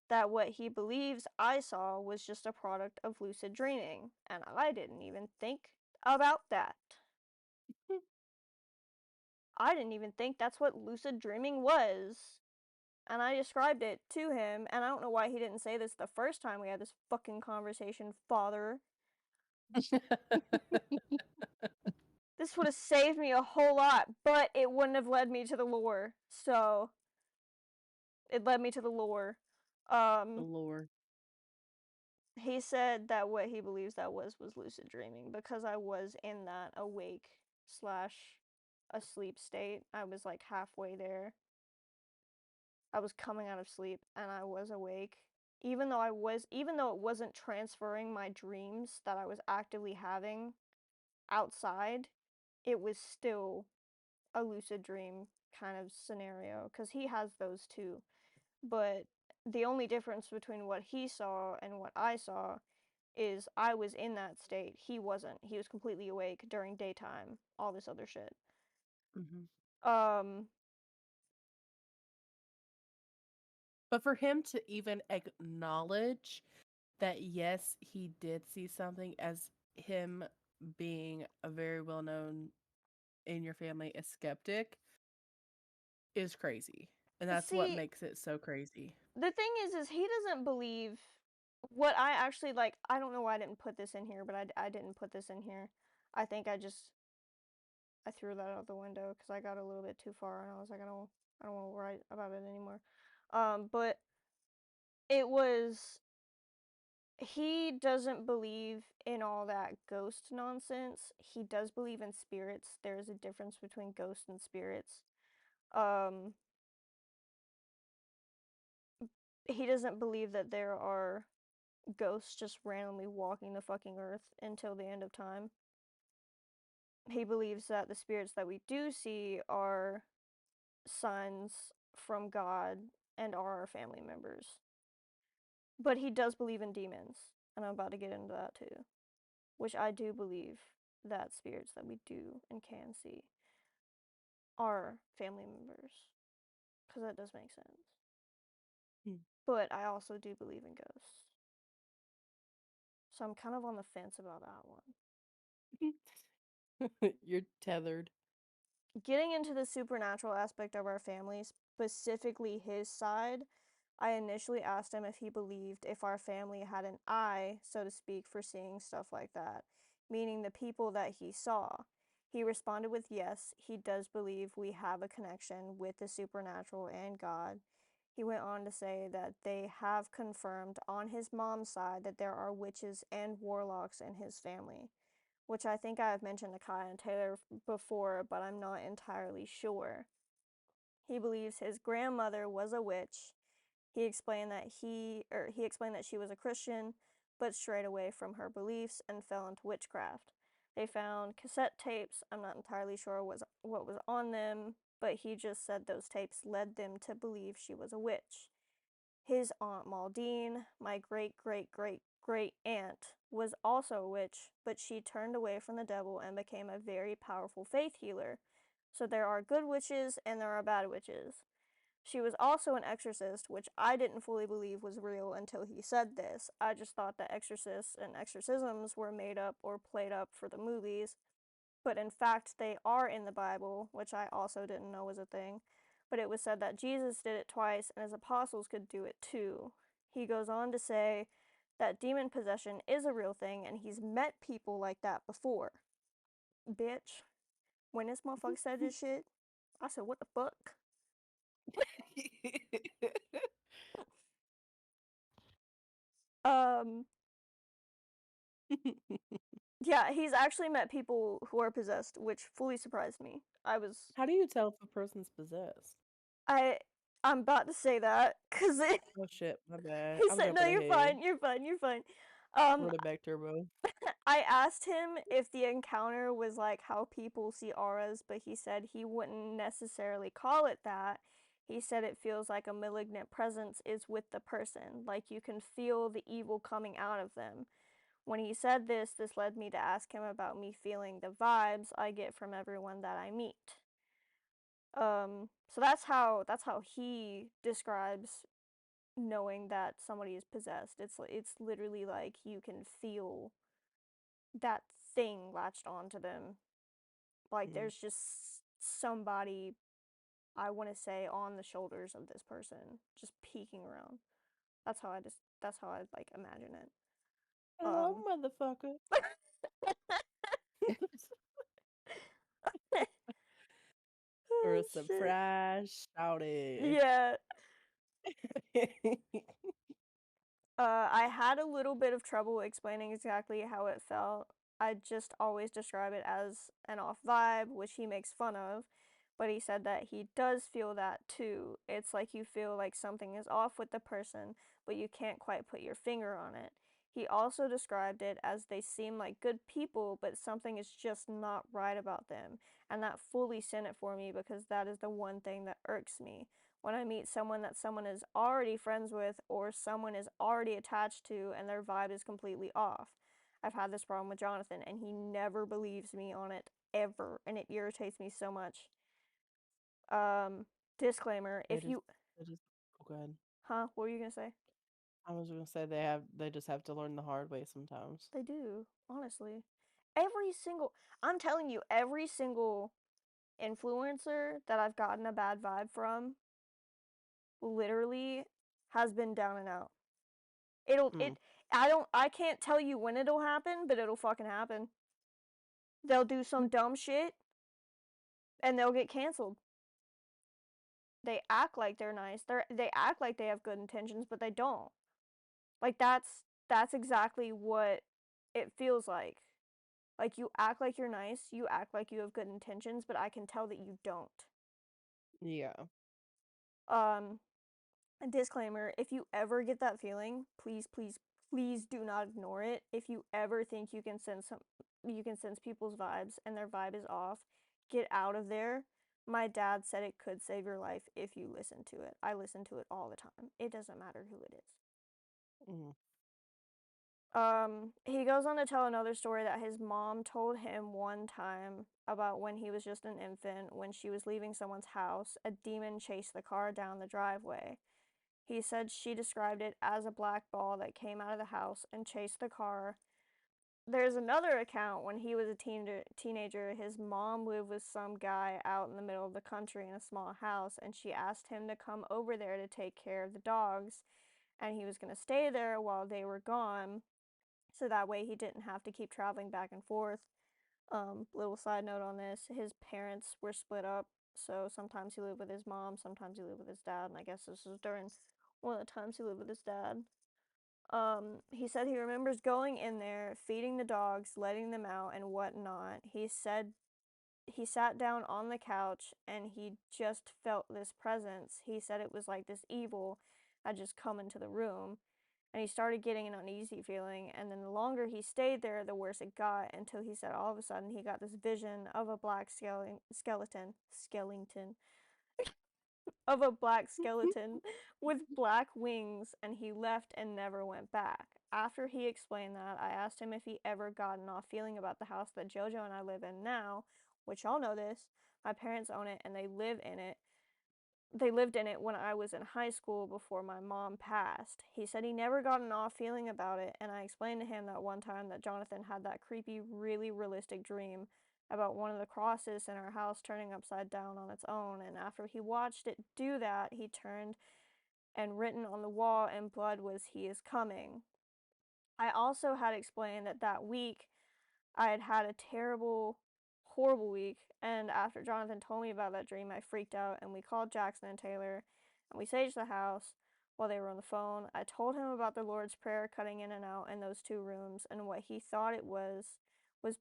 that what he believes I saw was just a product of lucid dreaming, and I didn't even think about that. I didn't even think that's what lucid dreaming was. And I described it to him, and I don't know why he didn't say this the first time we had this fucking conversation, father. This would have saved me a whole lot, but it wouldn't have led me to the lore. So, it led me to the lore. The lore. He said that what he believes that was lucid dreaming because I was in that awake / asleep state. I was like halfway there. I was coming out of sleep and I was awake. Even though it wasn't transferring my dreams that I was actively having outside, it was still a lucid dream kind of scenario because he has those too. But the only difference between what he saw and what I saw is I was in that state. He wasn't. He was completely awake during daytime. All this other shit. Um, But for him to even acknowledge that, yes, he did see something, as him being a very well known in your family a skeptic, is crazy. And that's what see, makes it so crazy. the thing is he doesn't believe what I actually like. I don't know why I didn't put this in here, but I didn't put this in here. I think I threw that out the window because I got a little bit too far and I was like, I don't want to write about it anymore. But it was, he doesn't believe in all that ghost nonsense. He does believe in spirits. There's a difference between ghosts and spirits. He doesn't believe that there are ghosts just randomly walking the fucking earth until the end of time. He believes that the spirits that we do see are signs from God and are our family members. But he does believe in demons, and I'm about to get into that too. Which I do believe that spirits that we do and can see are family members. Because that does make sense. But I also do believe in ghosts. So I'm kind of on the fence about that one. You're tethered. Getting into the supernatural aspect of our family, specifically his side, I initially asked him if he believed if our family had an eye, so to speak, for seeing stuff like that, meaning the people that he saw. He responded with yes, he does believe we have a connection with the supernatural and God. He went on to say that they have confirmed on his mom's side that there are witches and warlocks in his family, which I think I have mentioned to Kai and Taylor before, but I'm not entirely sure. He believes his grandmother was a witch. He explained that she was a Christian, but strayed away from her beliefs and fell into witchcraft. They found cassette tapes. I'm not entirely sure what was on them, but he just said those tapes led them to believe she was a witch. His Aunt Maldine, my great aunt, was also a witch, but she turned away from the devil and became a very powerful faith healer. So there are good witches and there are bad witches. She was also an exorcist, which I didn't fully believe was real until he said this. I just thought that exorcists and exorcisms were made up or played up for the movies, but in fact they are in the Bible, which I also didn't know was a thing. But it was said that Jesus did it twice and his apostles could do it too. He goes on to say that demon possession is a real thing and he's met people like that before. Bitch, when this motherfucker said this shit, I said, what the fuck? Um, yeah, he's actually met people who are possessed, which fully surprised me. How do you tell if a person's possessed? I, I'm about to say that because Oh shit, my bad. he I'm said, "No, jumping you're ahead. fine, you're fine, you're fine." Run it back, Turbo. I asked him if the encounter was like how people see auras, but he said he wouldn't necessarily call it that. He said it feels like a malignant presence is with the person, like you can feel the evil coming out of them. When he said this led me to ask him about me feeling the vibes I get from everyone that I meet. So that's how he describes knowing that somebody is possessed. It's literally like you can feel that thing latched onto them. Like Mm. there's just somebody, I want to say, on the shoulders of this person just peeking around. That's how I like imagine it. Hello, motherfucker. Or Oh a shit. surprise shouty. Yeah. I had a little bit of trouble explaining exactly how it felt. I just always describe it as an off vibe, which he makes fun of. But he said that he does feel that too. It's like you feel like something is off with the person, but you can't quite put your finger on it. He also described it as they seem like good people, but something is just not right about them. And that fully sent it for me because that is the one thing that irks me when I meet someone that someone is already friends with or someone is already attached to and their vibe is completely off. I've had this problem with Jonathan and he never believes me on it ever and it irritates me so much. Disclaimer, They if just, you they just. Oh, go ahead. huh, what were you gonna say? I was gonna say they just have to learn the hard way sometimes. They do, honestly. Every single I'm telling you, every single influencer that I've gotten a bad vibe from literally has been down and out. It'll Mm. it I can't tell you when it'll happen, but it'll fucking happen. They'll do some dumb shit and they'll get canceled. They act like they're nice. They act like they have good intentions, but they don't. Like that's exactly what it feels like. Like you act like you're nice, you act like you have good intentions, but I can tell that you don't. Yeah. Um A disclaimer, if you ever get that feeling, please, please, please do not ignore it. If you ever think you can sense people's vibes and their vibe is off, get out of there. My dad said it could save your life if you listen to it. I listen to it all the time. It doesn't matter who it is. Mm. He goes on to tell another story that his mom told him one time about when he was just an infant. When she was leaving someone's house, a demon chased the car down the driveway. He said she described it as a black ball that came out of the house and chased the car. There's another account when he was a teenager. His mom lived with some guy out in the middle of the country in a small house, and she asked him to come over there to take care of the dogs. And he was going to stay there while they were gone, so that way he didn't have to keep traveling back and forth. Little side note on this, his parents were split up, so sometimes he lived with his mom, sometimes he lived with his dad, and I guess this was during one of the times he lived with his dad. He said he remembers going in there, feeding the dogs, letting them out, and whatnot. He said he sat down on the couch and he just felt this presence. He said it was like this evil had just come into the room and he started getting an uneasy feeling, and then the longer he stayed there the worse it got, until he said all of a sudden he got this vision of a black skeleton of a black skeleton with black wings, and he left and never went back. After he explained that, I asked him if he ever got an off feeling about the house that Jojo and I live in now, which y'all know this. My parents own it and they live in it. They lived in it when I was in high school before my mom passed. He said he never got an off feeling about it, and I explained to him that one time that Jonathan had that creepy, really realistic dream about one of the crosses in our house turning upside down on its own, and after he watched it do that, he turned and written on the wall in blood was "He is coming." I also had explained that that week I had had a terrible, horrible week. And after Jonathan told me about that dream, I freaked out and we called Jackson and Taylor and we saged the house while they were on the phone. I told him about the Lord's Prayer cutting in and out in those 2 rooms and what he thought it was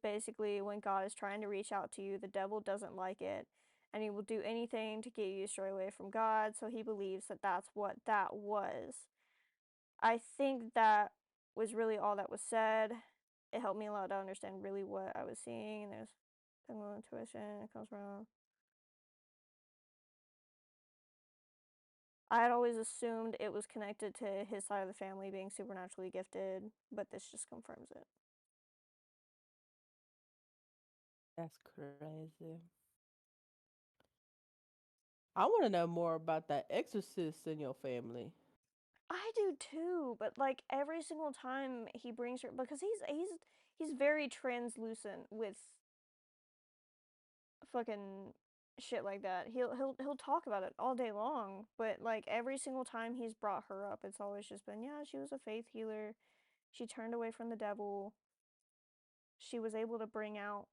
basically when God is trying to reach out to you, the devil doesn't like it and he will do anything to get you to stray away from God. So he believes that that's what that was. I think that was really all that was said. It helped me a lot to understand really what I was seeing. There's a little intuition. It comes from. I had always assumed it was connected to his side of the family being supernaturally gifted, but this just confirms it. That's crazy. I want to know more about that exorcist in your family. I do too, but like every single time he brings her, because he's very translucent with fucking shit like that. He'll talk about it all day long, but like every single time he's brought her up, it's always just been, yeah, she was a faith healer. She turned away from the devil. She was able to bring out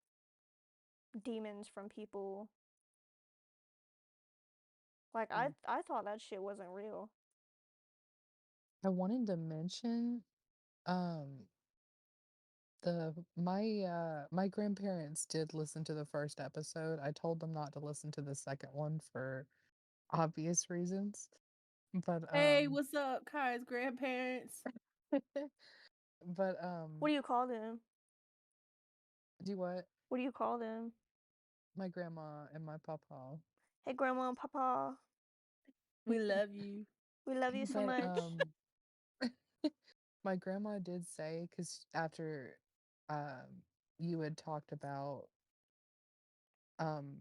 demons from people. Like I thought that shit wasn't real. I wanted to mention um my grandparents did listen to the first episode. I told them not to listen to the second one for obvious reasons. But Hey, what's up, Kai's grandparents? but What do you call them? do what? What do you call them? My grandma and my papa. Hey, Grandma and Papa, We love you. we love you so But much. my grandma did say, because after you had talked about um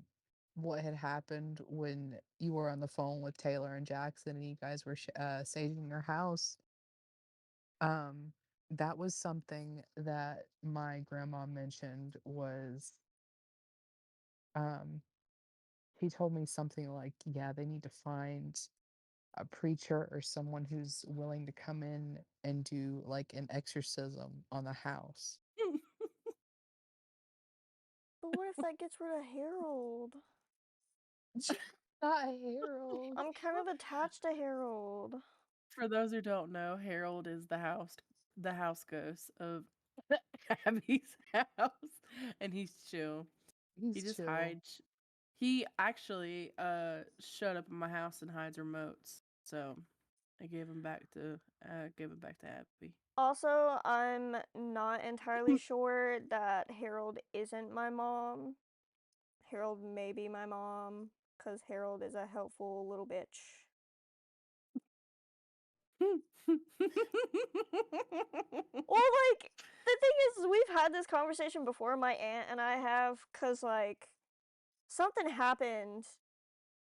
what had happened when you were on the phone with Taylor and Jackson and you guys were saging your house, um that was something that my grandma mentioned was um he told me something like, yeah, they need to find a preacher or someone who's willing to come in and do like an exorcism on the house. But what if that gets rid of Harold? Not Harold. I'm kind of attached to Harold. For those who don't know, Harold is the house ghost of Abby's house, and he's chill. He He's just chill. hides. He actually showed up in my house and hides remotes. So I gave him back to Abby. Also, I'm not entirely sure that Harold isn't my mom. Harold may be my mom, because Harold is a helpful little bitch. Well, like, the thing is, we've had this conversation before, my aunt and I have, because, like, something happened,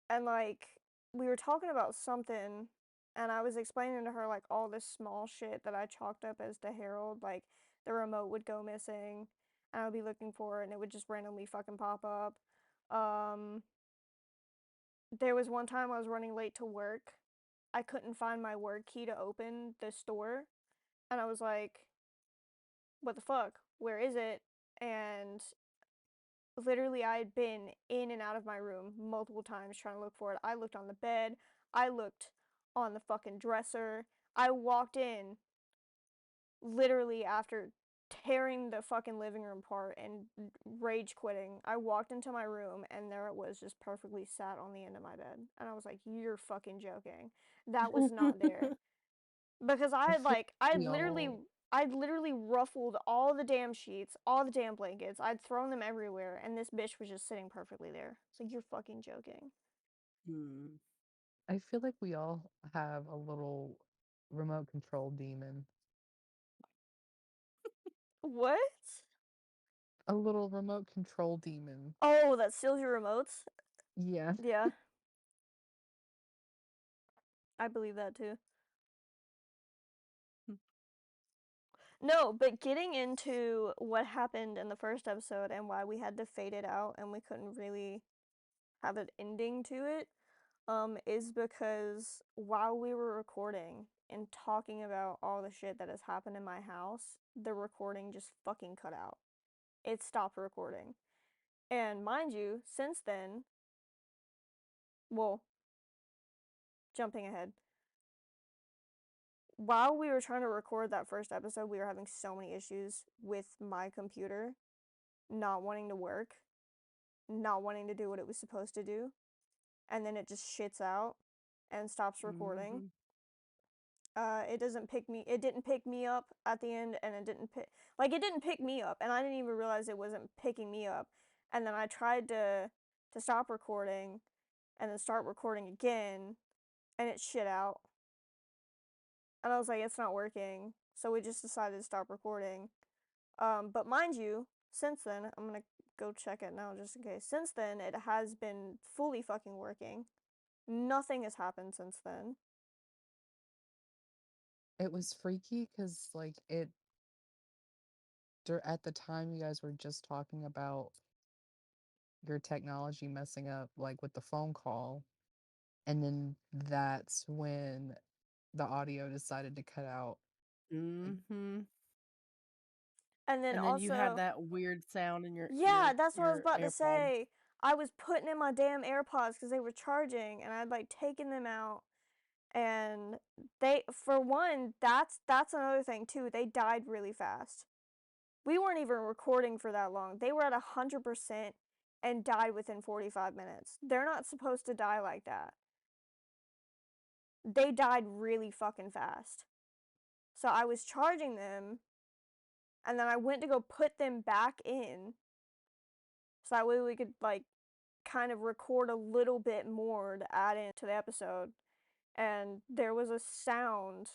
and, like, we were talking about something, and I was explaining to her, like, all this small shit that I chalked up as to Harold, like, the remote would go missing, and I would be looking for it, and it would just randomly fucking pop up. There was one time I was running late to work. I couldn't find my word key to open the store, and I was like, what the fuck? Where is it? And literally, I had been in and out of my room multiple times trying to look for it. I looked on the bed, I looked on the fucking dresser. I walked in literally after tearing the fucking living room apart and rage quitting. I walked into my room and there it was, just perfectly sat on the end of my bed. And I was like, you're fucking joking. That was not there. Because I I had feel like we all I'd literally ruffled all the damn sheets, all the damn blankets. I'd thrown them everywhere, and this bitch was just sitting perfectly there. It's like, you're fucking joking. Hmm. I feel like we all have a little remote control demon. What? A little remote control demon. Oh, that steals your remotes? Yeah. Yeah, I believe that too. No, but getting into what happened in the first episode and why we had to fade it out and we couldn't really have an ending to it, is because while we were recording and talking about all the shit that has happened in my house, the recording just fucking cut out. It stopped recording. And mind you, since then, well, jumping ahead, while we were trying to record that first episode, we were having so many issues with my computer not wanting to work, not wanting to do what it was supposed to do, and then it just shits out and stops recording. Mhm. It didn't pick me up at the end, and it didn't pick me up, and I didn't even realize it wasn't picking me up. And then I tried to stop recording and then start recording again, and it shit out. And I was like, it's not working. So we just decided to stop recording. But mind you, since then, I'm gonna go check it now just in case. Since then, it has been fully fucking working. Nothing has happened since then. It was freaky because, like, at the time you guys were just talking about your technology messing up, like with the phone call, and then that's when the audio decided to cut out. Mhm. And then And then you had also, that weird sound in your yeah, that's what I was about to AirPod. say. I was putting in my damn AirPods because they were charging, and I'd like taken them out, and they, for one, that's another thing too. They died really fast. We weren't even recording for that long. They were at 100% and died within 45 minutes. They're not supposed to die like that. They died really fucking fast. So I was charging them, and then I went to go put them back in, so that way we could like kind of record a little bit more to add into the episode. And there was a sound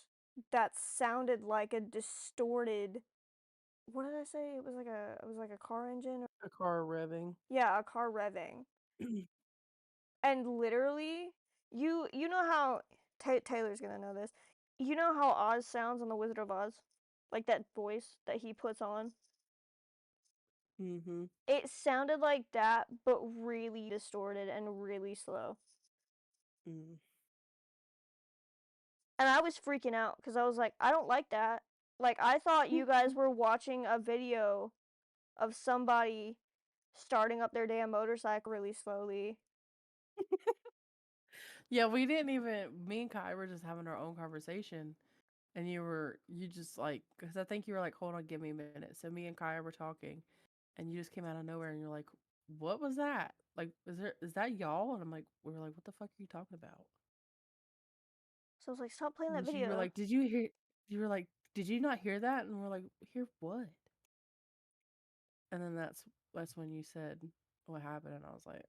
that sounded like a distorted, what did I say? It was like a car engine. A car revving. Yeah, a car revving. And literally, you know how Taylor's gonna know this. You know how Oz sounds on The Wizard of Oz, like that voice that he puts on. Mhm. It sounded like that, but really distorted and really slow. Mm. And I was freaking out because I was like, I don't like that. Like, I thought you guys were watching a video of somebody starting up their damn motorcycle really slowly. Yeah, we didn't even. Me and Kai were just having our own conversation, and you just like, because I think you were like, hold on, give me a minute. So me and Kai were talking, and you just came out of nowhere, and you're like, what was that? Like, is that y'all? And I'm like, we were like, what the fuck are you talking about? So I was like, stop playing that And you were video. like, did you hear? You were like, did you not hear that? And we're like, hear what? And then that's when you said what happened, and I was like,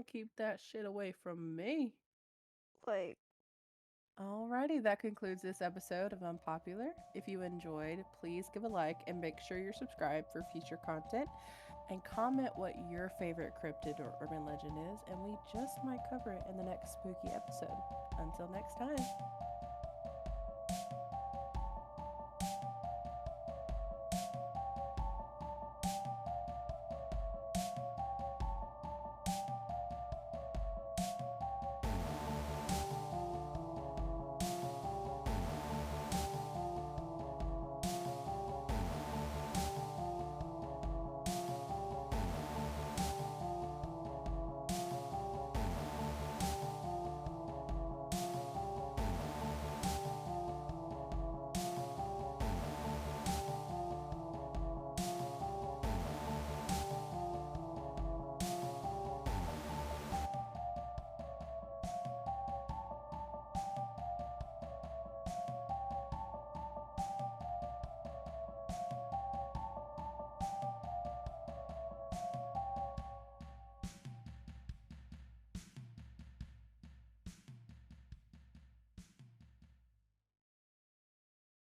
keep that shit away from me. Like, Alrighty, that concludes this episode of Unpopular. If you enjoyed, please give a like and make sure you're subscribed for future content. And comment what your favorite cryptid or urban legend is, and we just might cover it in the next spooky episode. Until next time.